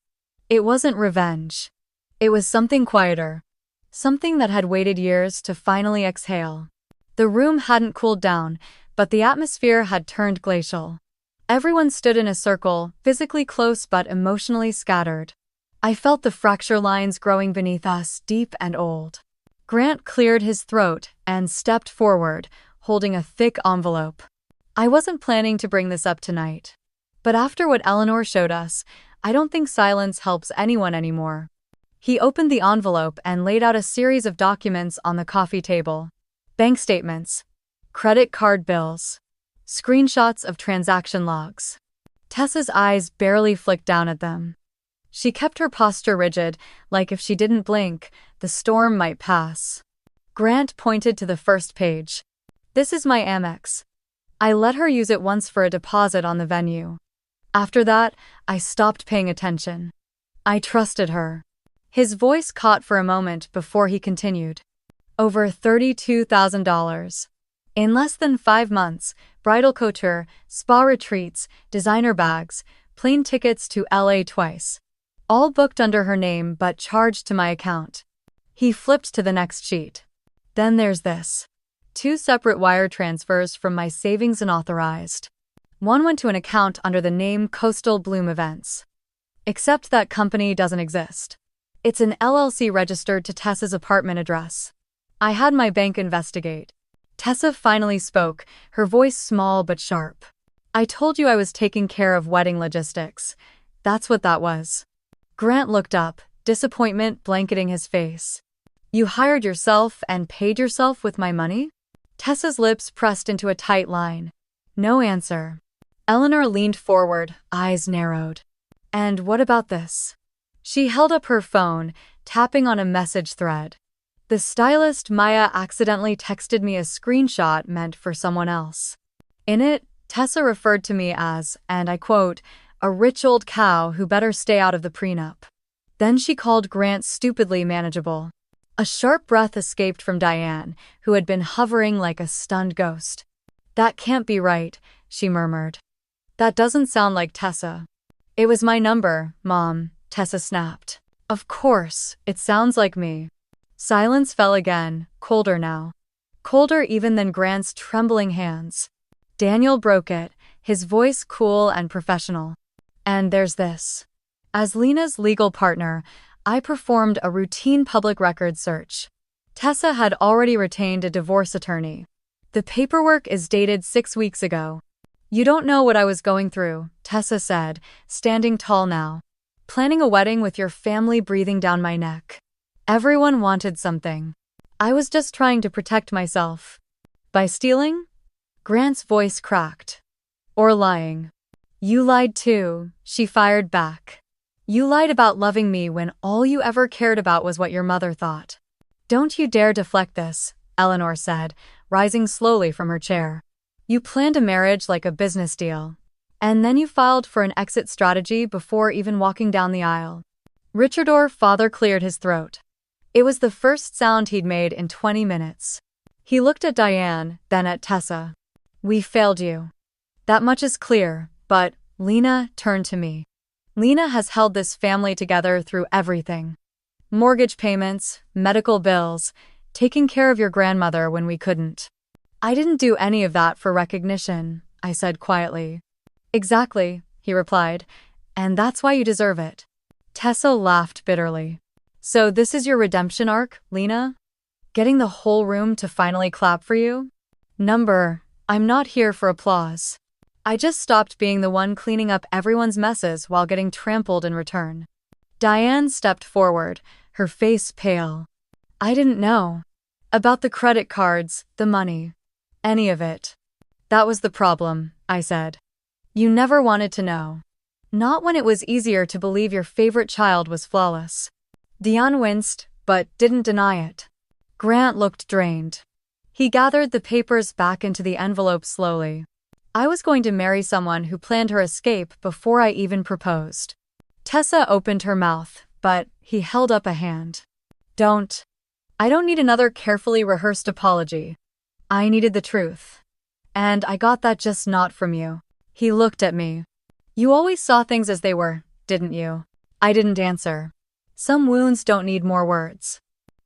It wasn't revenge. It was something quieter. Something that had waited years to finally exhale. The room hadn't cooled down, but the atmosphere had turned glacial. Everyone stood in a circle, physically close but emotionally scattered. I felt the fracture lines growing beneath us, deep and old. Grant cleared his throat and stepped forward, holding a thick envelope. I wasn't planning to bring this up tonight. But after what Eleanor showed us, I don't think silence helps anyone anymore. He opened the envelope and laid out a series of documents on the coffee table. Bank statements, credit card bills, screenshots of transaction logs. Tessa's eyes barely flicked down at them. She kept her posture rigid, like if she didn't blink, the storm might pass. Grant pointed to the first page. This is my Amex. I let her use it once for a deposit on the venue. After that, I stopped paying attention. I trusted her. His voice caught for a moment before he continued. Over $32,000. In less than 5 months, bridal couture, spa retreats, designer bags, plane tickets to LA twice. All booked under her name but charged to my account. He flipped to the next sheet. Then there's this. 2 separate wire transfers from my savings and authorized. One went to an account under the name Coastal Bloom Events. Except that company doesn't exist. It's an LLC registered to Tessa's apartment address. I had my bank investigate. Tessa finally spoke, her voice small but sharp. I told you I was taking care of wedding logistics. That's what that was. Grant looked up, disappointment blanketing his face. You hired yourself and paid yourself with my money? Tessa's lips pressed into a tight line. No answer. Eleanor leaned forward, eyes narrowed. And what about this? She held up her phone, tapping on a message thread. The stylist Maya accidentally texted me a screenshot meant for someone else. In it, Tessa referred to me as, and I quote, a rich old cow who better stay out of the prenup. Then she called Grant stupidly manageable. A sharp breath escaped from Diane, who had been hovering like a stunned ghost. That can't be right, she murmured. That doesn't sound like Tessa. It was my number, Mom, Tessa snapped. Of course, it sounds like me. Silence fell again, colder now. Colder even than Grant's trembling hands. Daniel broke it, his voice cool and professional. And there's this. As Lena's legal partner, I performed a routine public records search. Tessa had already retained a divorce attorney. The paperwork is dated 6 weeks ago. You don't know what I was going through, Tessa said, standing tall now. Planning a wedding with your family breathing down my neck. Everyone wanted something. I was just trying to protect myself. By stealing? Grant's voice cracked. Or lying. You lied too, she fired back. You lied about loving me when all you ever cared about was what your mother thought. Don't you dare deflect this, Eleanor said, rising slowly from her chair. You planned a marriage like a business deal. And then you filed for an exit strategy before even walking down the aisle. Richard's father cleared his throat. It was the first sound he'd made in 20 minutes. He looked at Diane, then at Tessa. We failed you. That much is clear, but Lena turned to me. Lena has held this family together through everything. Mortgage payments, medical bills, taking care of your grandmother when we couldn't. I didn't do any of that for recognition, I said quietly. Exactly, he replied, and that's why you deserve it. Tessa laughed bitterly. So this is your redemption arc, Lena? Getting the whole room to finally clap for you? I'm not here for applause. I just stopped being the one cleaning up everyone's messes while getting trampled in return. Diane stepped forward, her face pale. I didn't know. About the credit cards, the money. Any of it. That was the problem, I said. You never wanted to know. Not when it was easier to believe your favorite child was flawless. Diane winced, but didn't deny it. Grant looked drained. He gathered the papers back into the envelope slowly. I was going to marry someone who planned her escape before I even proposed. Tessa opened her mouth, but he held up a hand. Don't. I don't need another carefully rehearsed apology. I needed the truth. And I got that just not from you. He looked at me. You always saw things as they were, didn't you? I didn't answer. Some wounds don't need more words.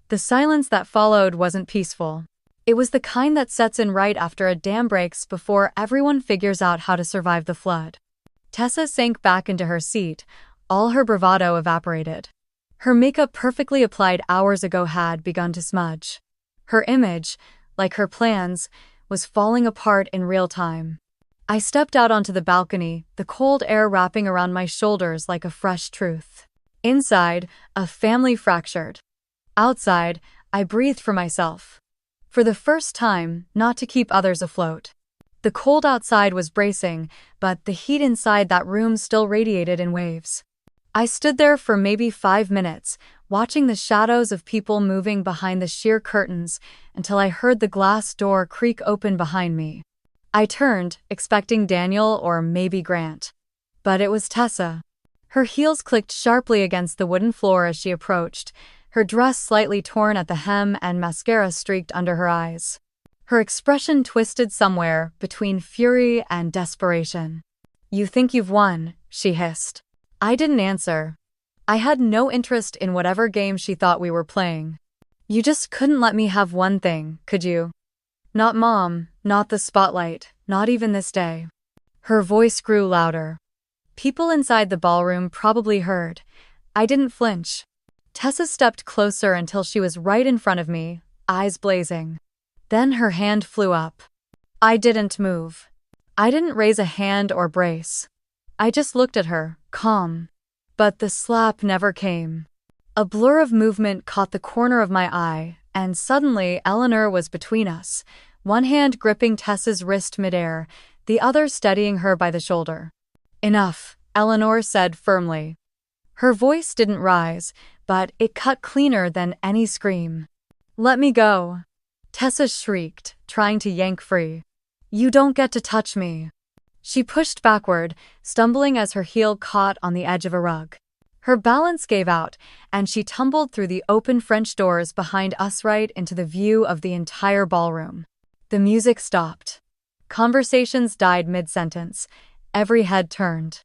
The silence that followed wasn't peaceful. It was the kind that sets in right after a dam breaks before everyone figures out how to survive the flood. Tessa sank back into her seat, all her bravado evaporated. Her makeup perfectly applied hours ago had begun to smudge. Her image, like her plans, was falling apart in real time. I stepped out onto the balcony, the cold air wrapping around my shoulders like a fresh truth. Inside, a family fractured. Outside, I breathed for myself. For the first time, not to keep others afloat. The cold outside was bracing, but the heat inside that room still radiated in waves. I stood there for maybe 5 minutes, watching the shadows of people moving behind the sheer curtains until I heard the glass door creak open behind me. I turned, expecting Daniel or maybe Grant. But it was Tessa. Her heels clicked sharply against the wooden floor as she approached, her dress slightly torn at the hem and mascara streaked under her eyes. Her expression twisted somewhere between fury and desperation. You think you've won, she hissed. I didn't answer. I had no interest in whatever game she thought we were playing. You just couldn't let me have one thing, could you? Not Mom, not the spotlight, not even this day. Her voice grew louder. People inside the ballroom probably heard. I didn't flinch. Tessa stepped closer until she was right in front of me, eyes blazing. Then her hand flew up. I didn't move. I didn't raise a hand or brace. I just looked at her, calm. But the slap never came. A blur of movement caught the corner of my eye, and suddenly Eleanor was between us, one hand gripping Tessa's wrist midair, the other steadying her by the shoulder. Enough, Eleanor said firmly. Her voice didn't rise, but it cut cleaner than any scream. Let me go. Tessa shrieked, trying to yank free. You don't get to touch me. She pushed backward, stumbling as her heel caught on the edge of a rug. Her balance gave out, and she tumbled through the open French doors behind us right into the view of the entire ballroom. The music stopped. Conversations died mid-sentence. Every head turned.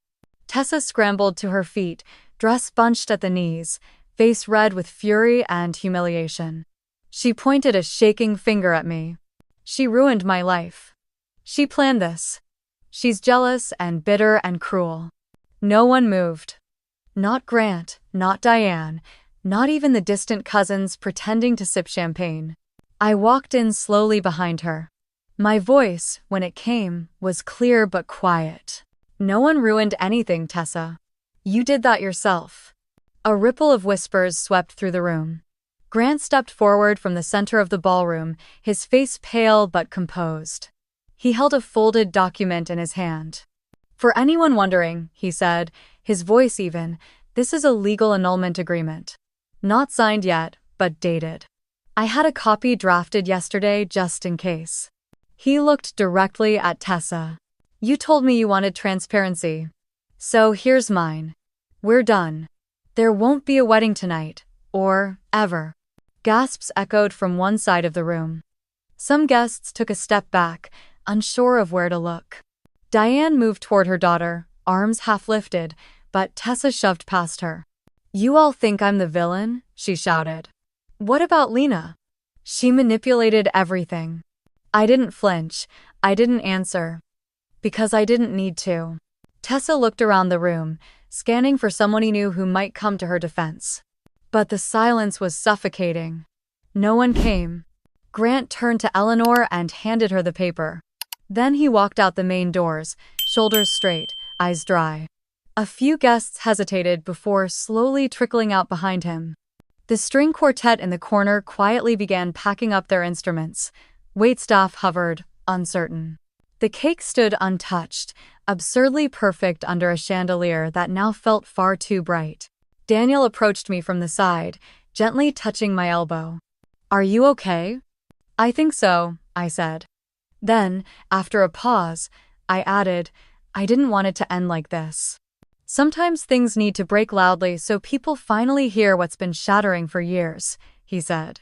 Tessa scrambled to her feet, dress bunched at the knees, face red with fury and humiliation. She pointed a shaking finger at me. She ruined my life. She planned this. She's jealous and bitter and cruel. No one moved. Not Grant, not Diane, not even the distant cousins pretending to sip champagne. I walked in slowly behind her. My voice, when it came, was clear but quiet. No one ruined anything, Tessa. You did that yourself. A ripple of whispers swept through the room. Grant stepped forward from the center of the ballroom, his face pale but composed. He held a folded document in his hand. For anyone wondering, he said, his voice even, this is a legal annulment agreement. Not signed yet, but dated. I had a copy drafted yesterday just in case. He looked directly at Tessa. You told me you wanted transparency. So here's mine. We're done. There won't be a wedding tonight, or ever. Gasps echoed from one side of the room. Some guests took a step back, unsure of where to look. Diane moved toward her daughter, arms half lifted, but Tessa shoved past her. "You all think I'm the villain?" she shouted. "What about Lena? She manipulated everything." I didn't flinch. I didn't answer. Because I didn't need to. Tessa looked around the room, scanning for someone he knew who might come to her defense. But the silence was suffocating. No one came. Grant turned to Eleanor and handed her the paper. Then he walked out the main doors, shoulders straight, eyes dry. A few guests hesitated before slowly trickling out behind him. The string quartet in the corner quietly began packing up their instruments. Waitstaff hovered, uncertain. The cake stood untouched, absurdly perfect under a chandelier that now felt far too bright. Daniel approached me from the side, gently touching my elbow. "Are you okay?" "I think so," I said. Then, after a pause, I added, "I didn't want it to end like this. Sometimes things need to break loudly so people finally hear what's been shattering for years," he said.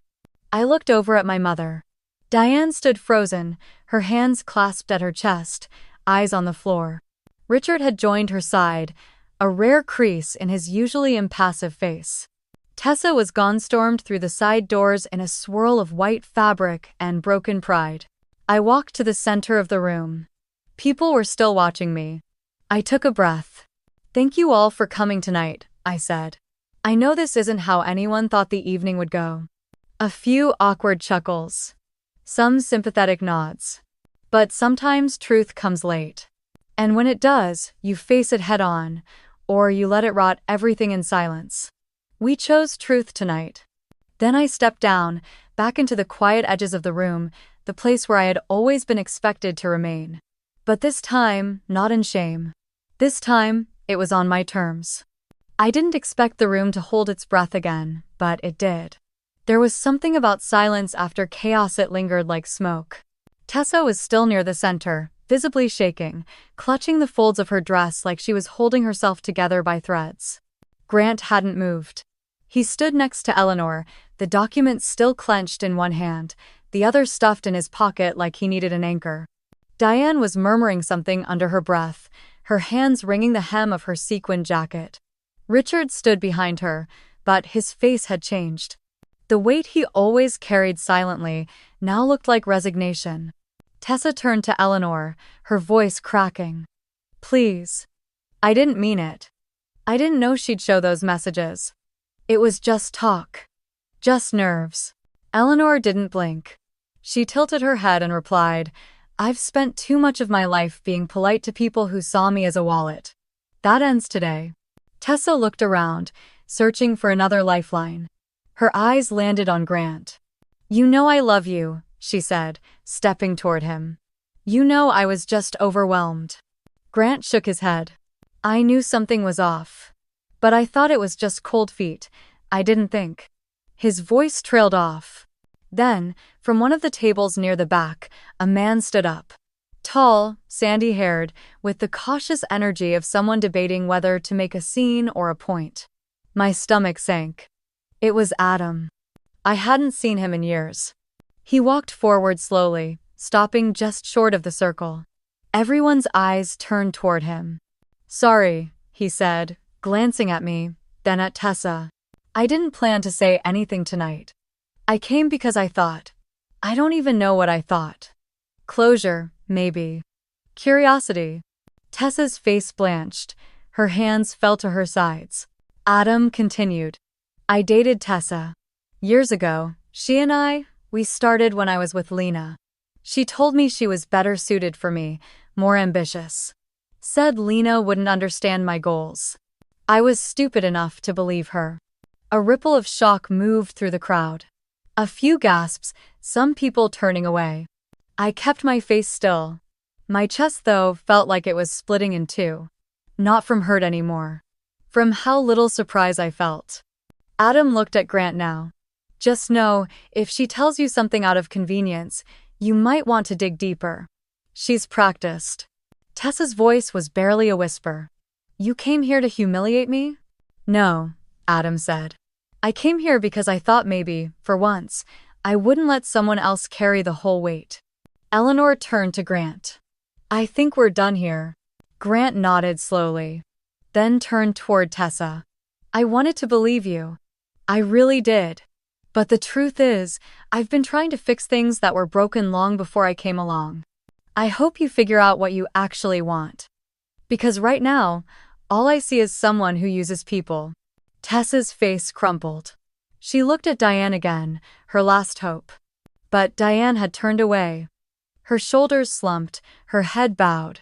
I looked over at my mother. Diane stood frozen, her hands clasped at her chest, eyes on the floor. Richard had joined her side, a rare crease in his usually impassive face. Tessa was gone, stormed through the side doors in a swirl of white fabric and broken pride. I walked to the center of the room. People were still watching me. I took a breath. "Thank you all for coming tonight," I said. "I know this isn't how anyone thought the evening would go." A few awkward chuckles. Some sympathetic nods. But sometimes truth comes late. And when it does, you face it head on, or you let it rot everything in silence. We chose truth tonight. Then I stepped down, back into the quiet edges of the room, the place where I had always been expected to remain. But this time, not in shame. This time, it was on my terms. I didn't expect the room to hold its breath again, but it did. There was something about silence after chaos. It lingered like smoke. Tessa was still near the center, visibly shaking, clutching the folds of her dress like she was holding herself together by threads. Grant hadn't moved. He stood next to Eleanor, the document still clenched in one hand, the other stuffed in his pocket like he needed an anchor. Diane was murmuring something under her breath, her hands wringing the hem of her sequined jacket. Richard stood behind her, but his face had changed. The weight he always carried silently now looked like resignation. Tessa turned to Eleanor, her voice cracking. "Please." I didn't mean it. I didn't know she'd show those messages. It was just talk. Just nerves. Eleanor didn't blink. She tilted her head and replied, "I've spent too much of my life being polite to people who saw me as a wallet. That ends today." Tessa looked around, searching for another lifeline. Her eyes landed on Grant. "You know I love you," she said, stepping toward him. "You know I was just overwhelmed." Grant shook his head. "I knew something was off. But I thought it was just cold feet. I didn't think." His voice trailed off. Then, from one of the tables near the back, a man stood up. Tall, sandy-haired, with the cautious energy of someone debating whether to make a scene or a point. My stomach sank. It was Adam. I hadn't seen him in years. He walked forward slowly, stopping just short of the circle. Everyone's eyes turned toward him. "Sorry," he said, glancing at me, then at Tessa. "I didn't plan to say anything tonight. I came because I thought. I don't even know what I thought. Closure, maybe. Curiosity." Tessa's face blanched. Her hands fell to her sides. Adam continued. "I dated Tessa. Years ago, we started when I was with Lena. She told me she was better suited for me, more ambitious. Said Lena wouldn't understand my goals. I was stupid enough to believe her." A ripple of shock moved through the crowd. A few gasps, some people turning away. I kept my face still. My chest, though, felt like it was splitting in two. Not from hurt anymore. From how little surprise I felt. Adam looked at Grant now. "Just know, if she tells you something out of convenience, you might want to dig deeper. She's practiced." Tessa's voice was barely a whisper. "You came here to humiliate me?" "No," Adam said. "I came here because I thought maybe, for once, I wouldn't let someone else carry the whole weight." Eleanor turned to Grant. "I think we're done here." Grant nodded slowly, then turned toward Tessa. I wanted to believe you. I really did. But the truth is, I've been trying to fix things that were broken long before I came along. I hope you figure out what you actually want. Because right now, all I see is someone who uses people. Tessa's face crumpled. She looked at Diane again, her last hope. But Diane had turned away. Her shoulders slumped, her head bowed.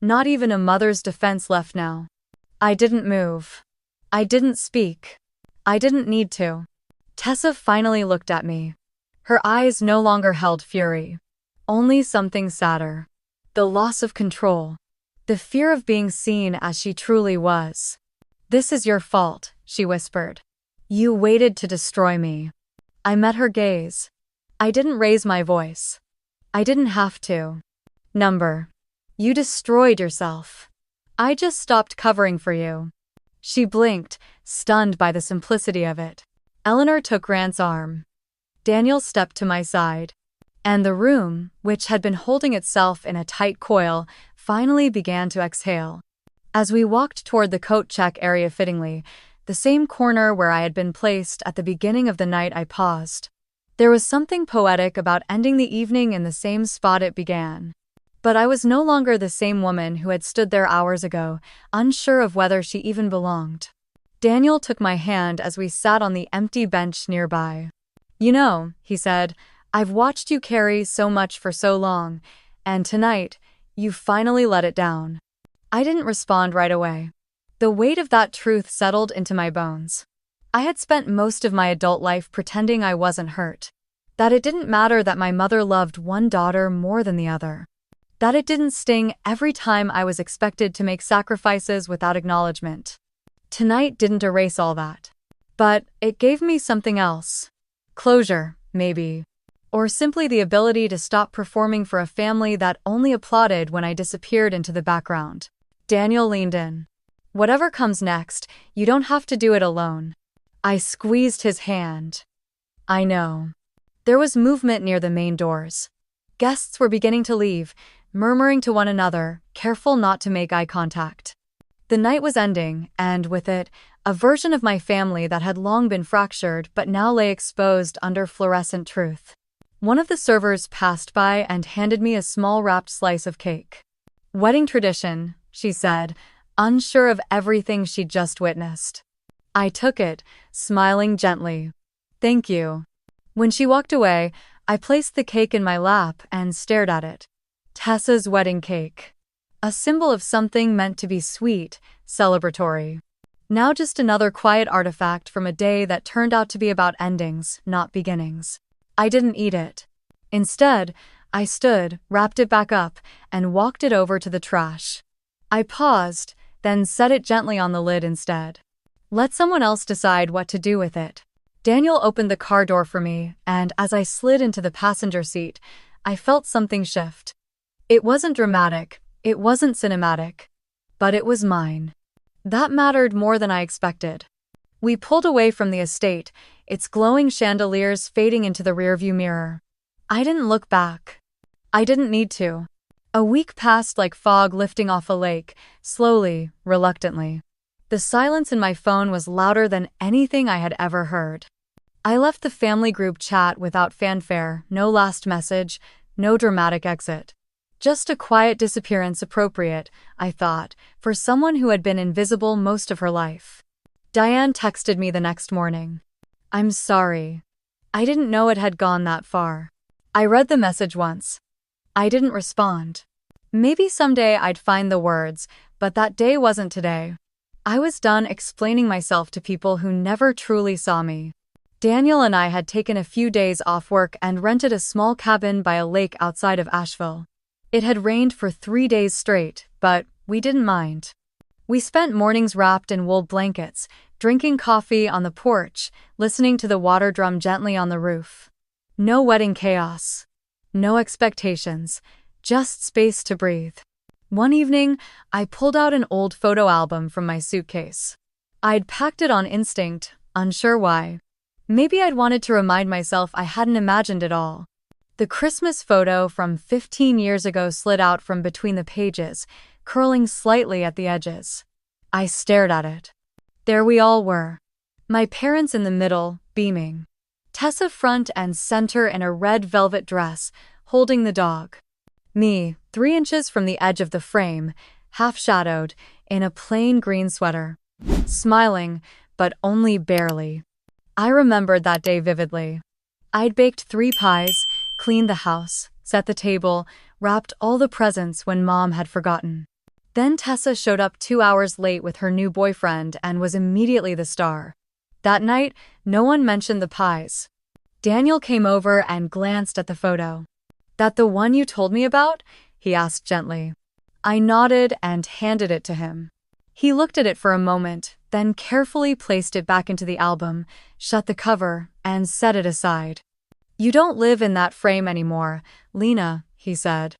Not even a mother's defense left now. I didn't move. I didn't speak. I didn't need to. Tessa finally looked at me. Her eyes no longer held fury. Only something sadder. The loss of control. The fear of being seen as she truly was. This is your fault, she whispered. You waited to destroy me. I met her gaze. I didn't raise my voice. I didn't have to. You destroyed yourself. I just stopped covering for you. She blinked, stunned by the simplicity of it. Eleanor took Grant's arm. Daniel stepped to my side. And the room, which had been holding itself in a tight coil, finally began to exhale. As we walked toward the coat check area fittingly, the same corner where I had been placed at the beginning of the night, I paused. There was something poetic about ending the evening in the same spot it began. But I was no longer the same woman who had stood there hours ago, unsure of whether she even belonged. Daniel took my hand as we sat on the empty bench nearby. You know, he said, I've watched you carry so much for so long, and tonight, you finally let it down. I didn't respond right away. The weight of that truth settled into my bones. I had spent most of my adult life pretending I wasn't hurt. That it didn't matter that my mother loved one daughter more than the other. That it didn't sting every time I was expected to make sacrifices without acknowledgement. Tonight didn't erase all that. But it gave me something else. Closure, maybe. Or simply the ability to stop performing for a family that only applauded when I disappeared into the background. Daniel leaned in. Whatever comes next, you don't have to do it alone. I squeezed his hand. I know. There was movement near the main doors. Guests were beginning to leave, murmuring to one another, careful not to make eye contact. The night was ending, and with it, a version of my family that had long been fractured but now lay exposed under fluorescent truth. One of the servers passed by and handed me a small wrapped slice of cake. Wedding tradition, she said, unsure of everything she'd just witnessed. I took it, smiling gently. Thank you. When she walked away, I placed the cake in my lap and stared at it. Tessa's wedding cake. A symbol of something meant to be sweet, celebratory. Now just another quiet artifact from a day that turned out to be about endings, not beginnings. I didn't eat it. Instead, I stood, wrapped it back up, and walked it over to the trash. I paused, then set it gently on the lid instead. Let someone else decide what to do with it. Daniel opened the car door for me, and as I slid into the passenger seat, I felt something shift. It wasn't dramatic, it wasn't cinematic, but it was mine. That mattered more than I expected. We pulled away from the estate, its glowing chandeliers fading into the rearview mirror. I didn't look back. I didn't need to. A week passed like fog lifting off a lake, slowly, reluctantly. The silence in my phone was louder than anything I had ever heard. I left the family group chat without fanfare, no last message, no dramatic exit. Just a quiet disappearance appropriate, I thought, for someone who had been invisible most of her life. Diane texted me the next morning. I'm sorry. I didn't know it had gone that far. I read the message once. I didn't respond. Maybe someday I'd find the words, but that day wasn't today. I was done explaining myself to people who never truly saw me. Daniel and I had taken a few days off work and rented a small cabin by a lake outside of Asheville. It had rained for 3 days straight, but we didn't mind. We spent mornings wrapped in wool blankets, drinking coffee on the porch, listening to the water drum gently on the roof. No wedding chaos. No expectations. Just space to breathe. One evening, I pulled out an old photo album from my suitcase. I'd packed it on instinct, unsure why. Maybe I'd wanted to remind myself I hadn't imagined it all. The Christmas photo from 15 years ago slid out from between the pages, curling slightly at the edges. I stared at it. There we all were. My parents in the middle, beaming. Tessa front and center in a red velvet dress, holding the dog. Me, 3 inches from the edge of the frame, half-shadowed, in a plain green sweater. Smiling, but only barely. I remembered that day vividly. I'd baked 3 pies, cleaned the house, set the table, wrapped all the presents when Mom had forgotten. Then Tessa showed up 2 hours late with her new boyfriend and was immediately the star. That night, no one mentioned the pies. Daniel came over and glanced at the photo. "That the one you told me about?" he asked gently. I nodded and handed it to him. He looked at it for a moment, then carefully placed it back into the album, shut the cover, and set it aside. "You don't live in that frame anymore, Lena," he said.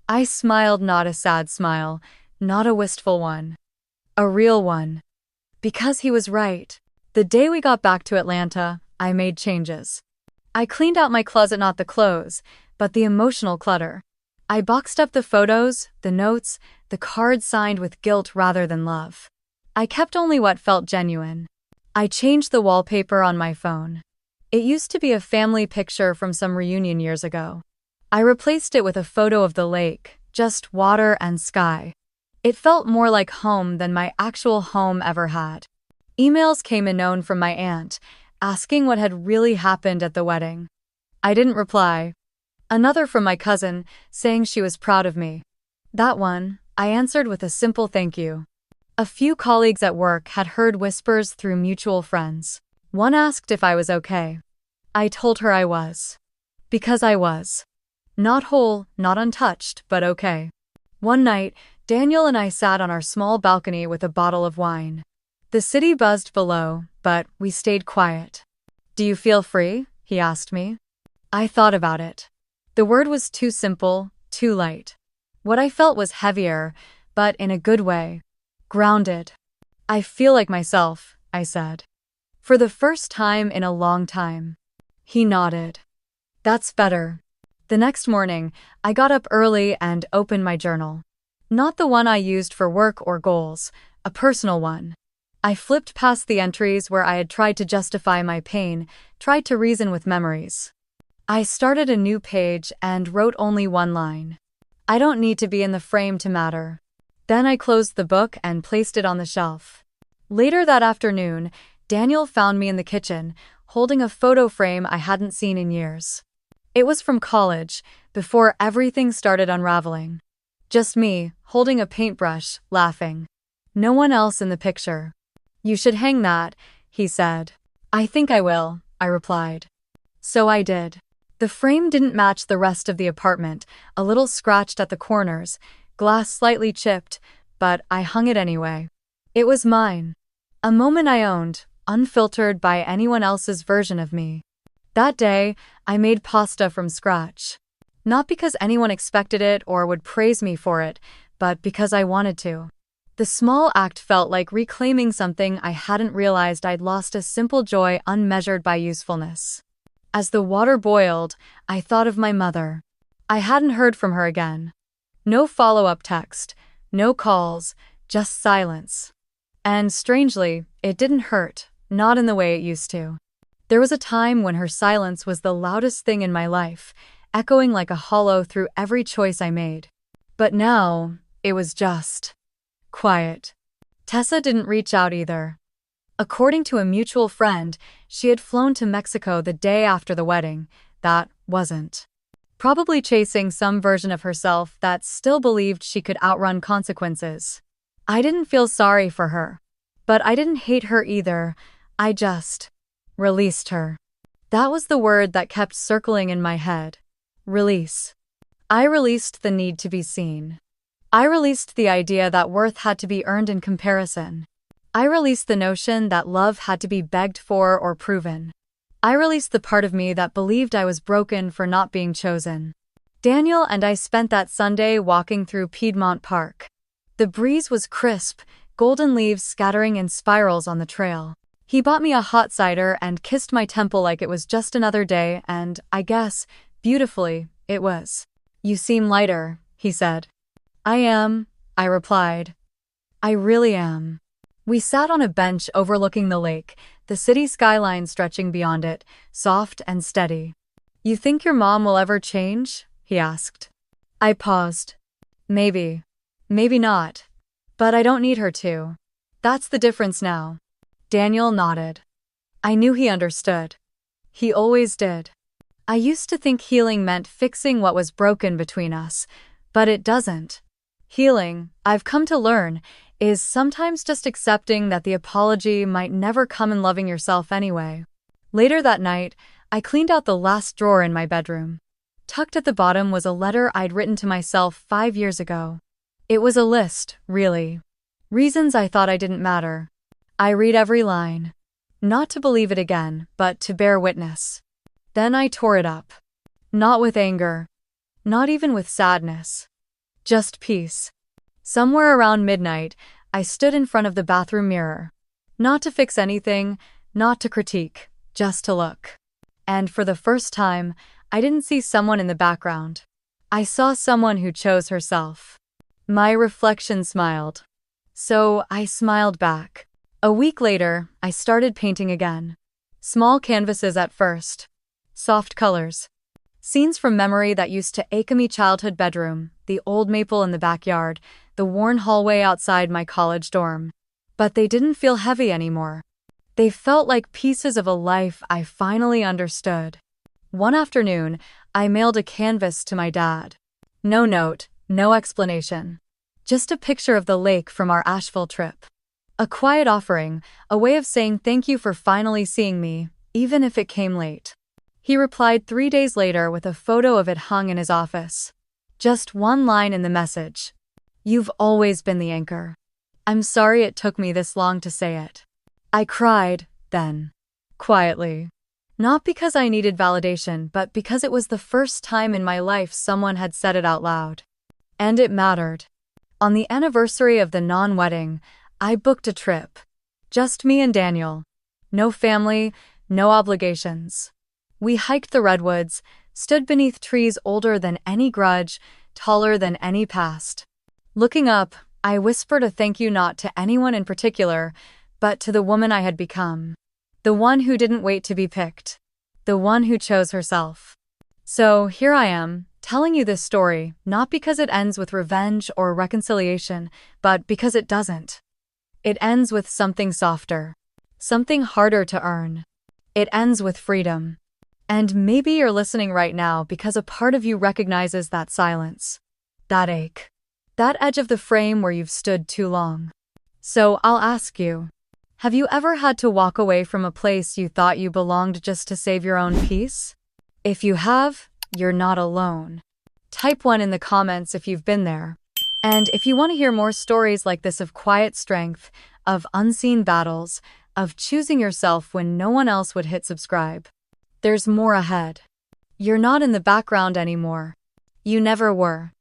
I smiled, not a sad smile, not a wistful one. A real one. Because he was right. The day we got back to Atlanta, I made changes. I cleaned out my closet, not the clothes, but the emotional clutter. I boxed up the photos, the notes, the cards signed with guilt rather than love. I kept only what felt genuine. I changed the wallpaper on my phone. It used to be a family picture from some reunion years ago. I replaced it with a photo of the lake, just water and sky. It felt more like home than my actual home ever had. Emails came in from my aunt, asking what had really happened at the wedding. I didn't reply. Another from my cousin, saying she was proud of me. That one, I answered with a simple thank you. A few colleagues at work had heard whispers through mutual friends. One asked if I was okay. I told her I was. Because I was. Not whole, not untouched, but okay. One night, Daniel and I sat on our small balcony with a bottle of wine. The city buzzed below, but we stayed quiet. "Do you feel free?" he asked me. I thought about it. The word was too simple, too light. What I felt was heavier, but in a good way. Grounded. "I feel like myself," I said. "For the first time in a long time." He nodded. "That's better." The next morning, I got up early and opened my journal. Not the one I used for work or goals, a personal one. I flipped past the entries where I had tried to justify my pain, tried to reason with memories. I started a new page and wrote only one line. "I don't need to be in the frame to matter." Then I closed the book and placed it on the shelf. Later that afternoon, Daniel found me in the kitchen, holding a photo frame I hadn't seen in years. It was from college, before everything started unraveling. Just me, holding a paintbrush, laughing. No one else in the picture. "You should hang that," he said. "I think I will," I replied. So I did. The frame didn't match the rest of the apartment, a little scratched at the corners, glass slightly chipped, but I hung it anyway. It was mine. A moment I owned, unfiltered by anyone else's version of me. That day, I made pasta from scratch. Not because anyone expected it or would praise me for it, but because I wanted to. The small act felt like reclaiming something I hadn't realized I'd lost, a simple joy unmeasured by usefulness. As the water boiled, I thought of my mother. I hadn't heard from her again. No follow-up text, no calls, just silence. And strangely, it didn't hurt, not in the way it used to. There was a time when her silence was the loudest thing in my life, echoing like a hollow through every choice I made. But now, it was just quiet. Tessa didn't reach out either. According to a mutual friend, she had flown to Mexico the day after the wedding. That wasn't. Probably chasing some version of herself that still believed she could outrun consequences. I didn't feel sorry for her. But I didn't hate her either. I just released her. That was the word that kept circling in my head. Release. I released the need to be seen. I released the idea that worth had to be earned in comparison. I released the notion that love had to be begged for or proven. I released the part of me that believed I was broken for not being chosen. Daniel and I spent that Sunday walking through Piedmont Park. The breeze was crisp, golden leaves scattering in spirals on the trail. He bought me a hot cider and kissed my temple like it was just another day, and, I guess, beautifully, it was. "You seem lighter," he said. "I am," I replied. I really am. We sat on a bench overlooking the lake, the city skyline stretching beyond it, soft and steady. You think your mom will ever change? He asked. I paused. Maybe. Maybe not. But I don't need her to. That's the difference now. Daniel nodded. I knew he understood. He always did. I used to think healing meant fixing what was broken between us, but it doesn't. Healing, I've come to learn, is sometimes just accepting that the apology might never come in loving yourself anyway. Later that night, I cleaned out the last drawer in my bedroom. Tucked at the bottom was a letter I'd written to myself 5 years ago. It was a list, really. Reasons I thought I didn't matter. I read every line. Not to believe it again, but to bear witness. Then I tore it up. Not with anger. Not even with sadness. Just peace. Somewhere around midnight, I stood in front of the bathroom mirror. Not to fix anything, not to critique, just to look. And for the first time, I didn't see someone in the background. I saw someone who chose herself. My reflection smiled. So I smiled back. A week later, I started painting again. Small canvases at first. Soft colors. Scenes from memory that used to ache me: childhood bedroom, the old maple in the backyard, the worn hallway outside my college dorm. But they didn't feel heavy anymore. They felt like pieces of a life I finally understood. One afternoon, I mailed a canvas to my dad. No note, no explanation. Just a picture of the lake from our Asheville trip. A quiet offering, a way of saying thank you for finally seeing me, even if it came late. He replied 3 days later with a photo of it hung in his office. Just one line in the message. You've always been the anchor. I'm sorry it took me this long to say it. I cried, then. Quietly. Not because I needed validation, but because it was the first time in my life someone had said it out loud. And it mattered. On the anniversary of the non-wedding, I booked a trip. Just me and Daniel. No family, no obligations. We hiked the redwoods, stood beneath trees older than any grudge, taller than any past. Looking up, I whispered a thank you not to anyone in particular, but to the woman I had become. The one who didn't wait to be picked. The one who chose herself. So here I am, telling you this story, not because it ends with revenge or reconciliation, but because it doesn't. It ends with something softer. Something harder to earn. It ends with freedom. And maybe you're listening right now because a part of you recognizes that silence. That ache. That edge of the frame where you've stood too long. So I'll ask you, have you ever had to walk away from a place you thought you belonged just to save your own peace? If you have, you're not alone. Type 1 in the comments if you've been there. And if you want to hear more stories like this of quiet strength, of unseen battles, of choosing yourself when no one else would hit subscribe, there's more ahead. You're not in the background anymore. You never were.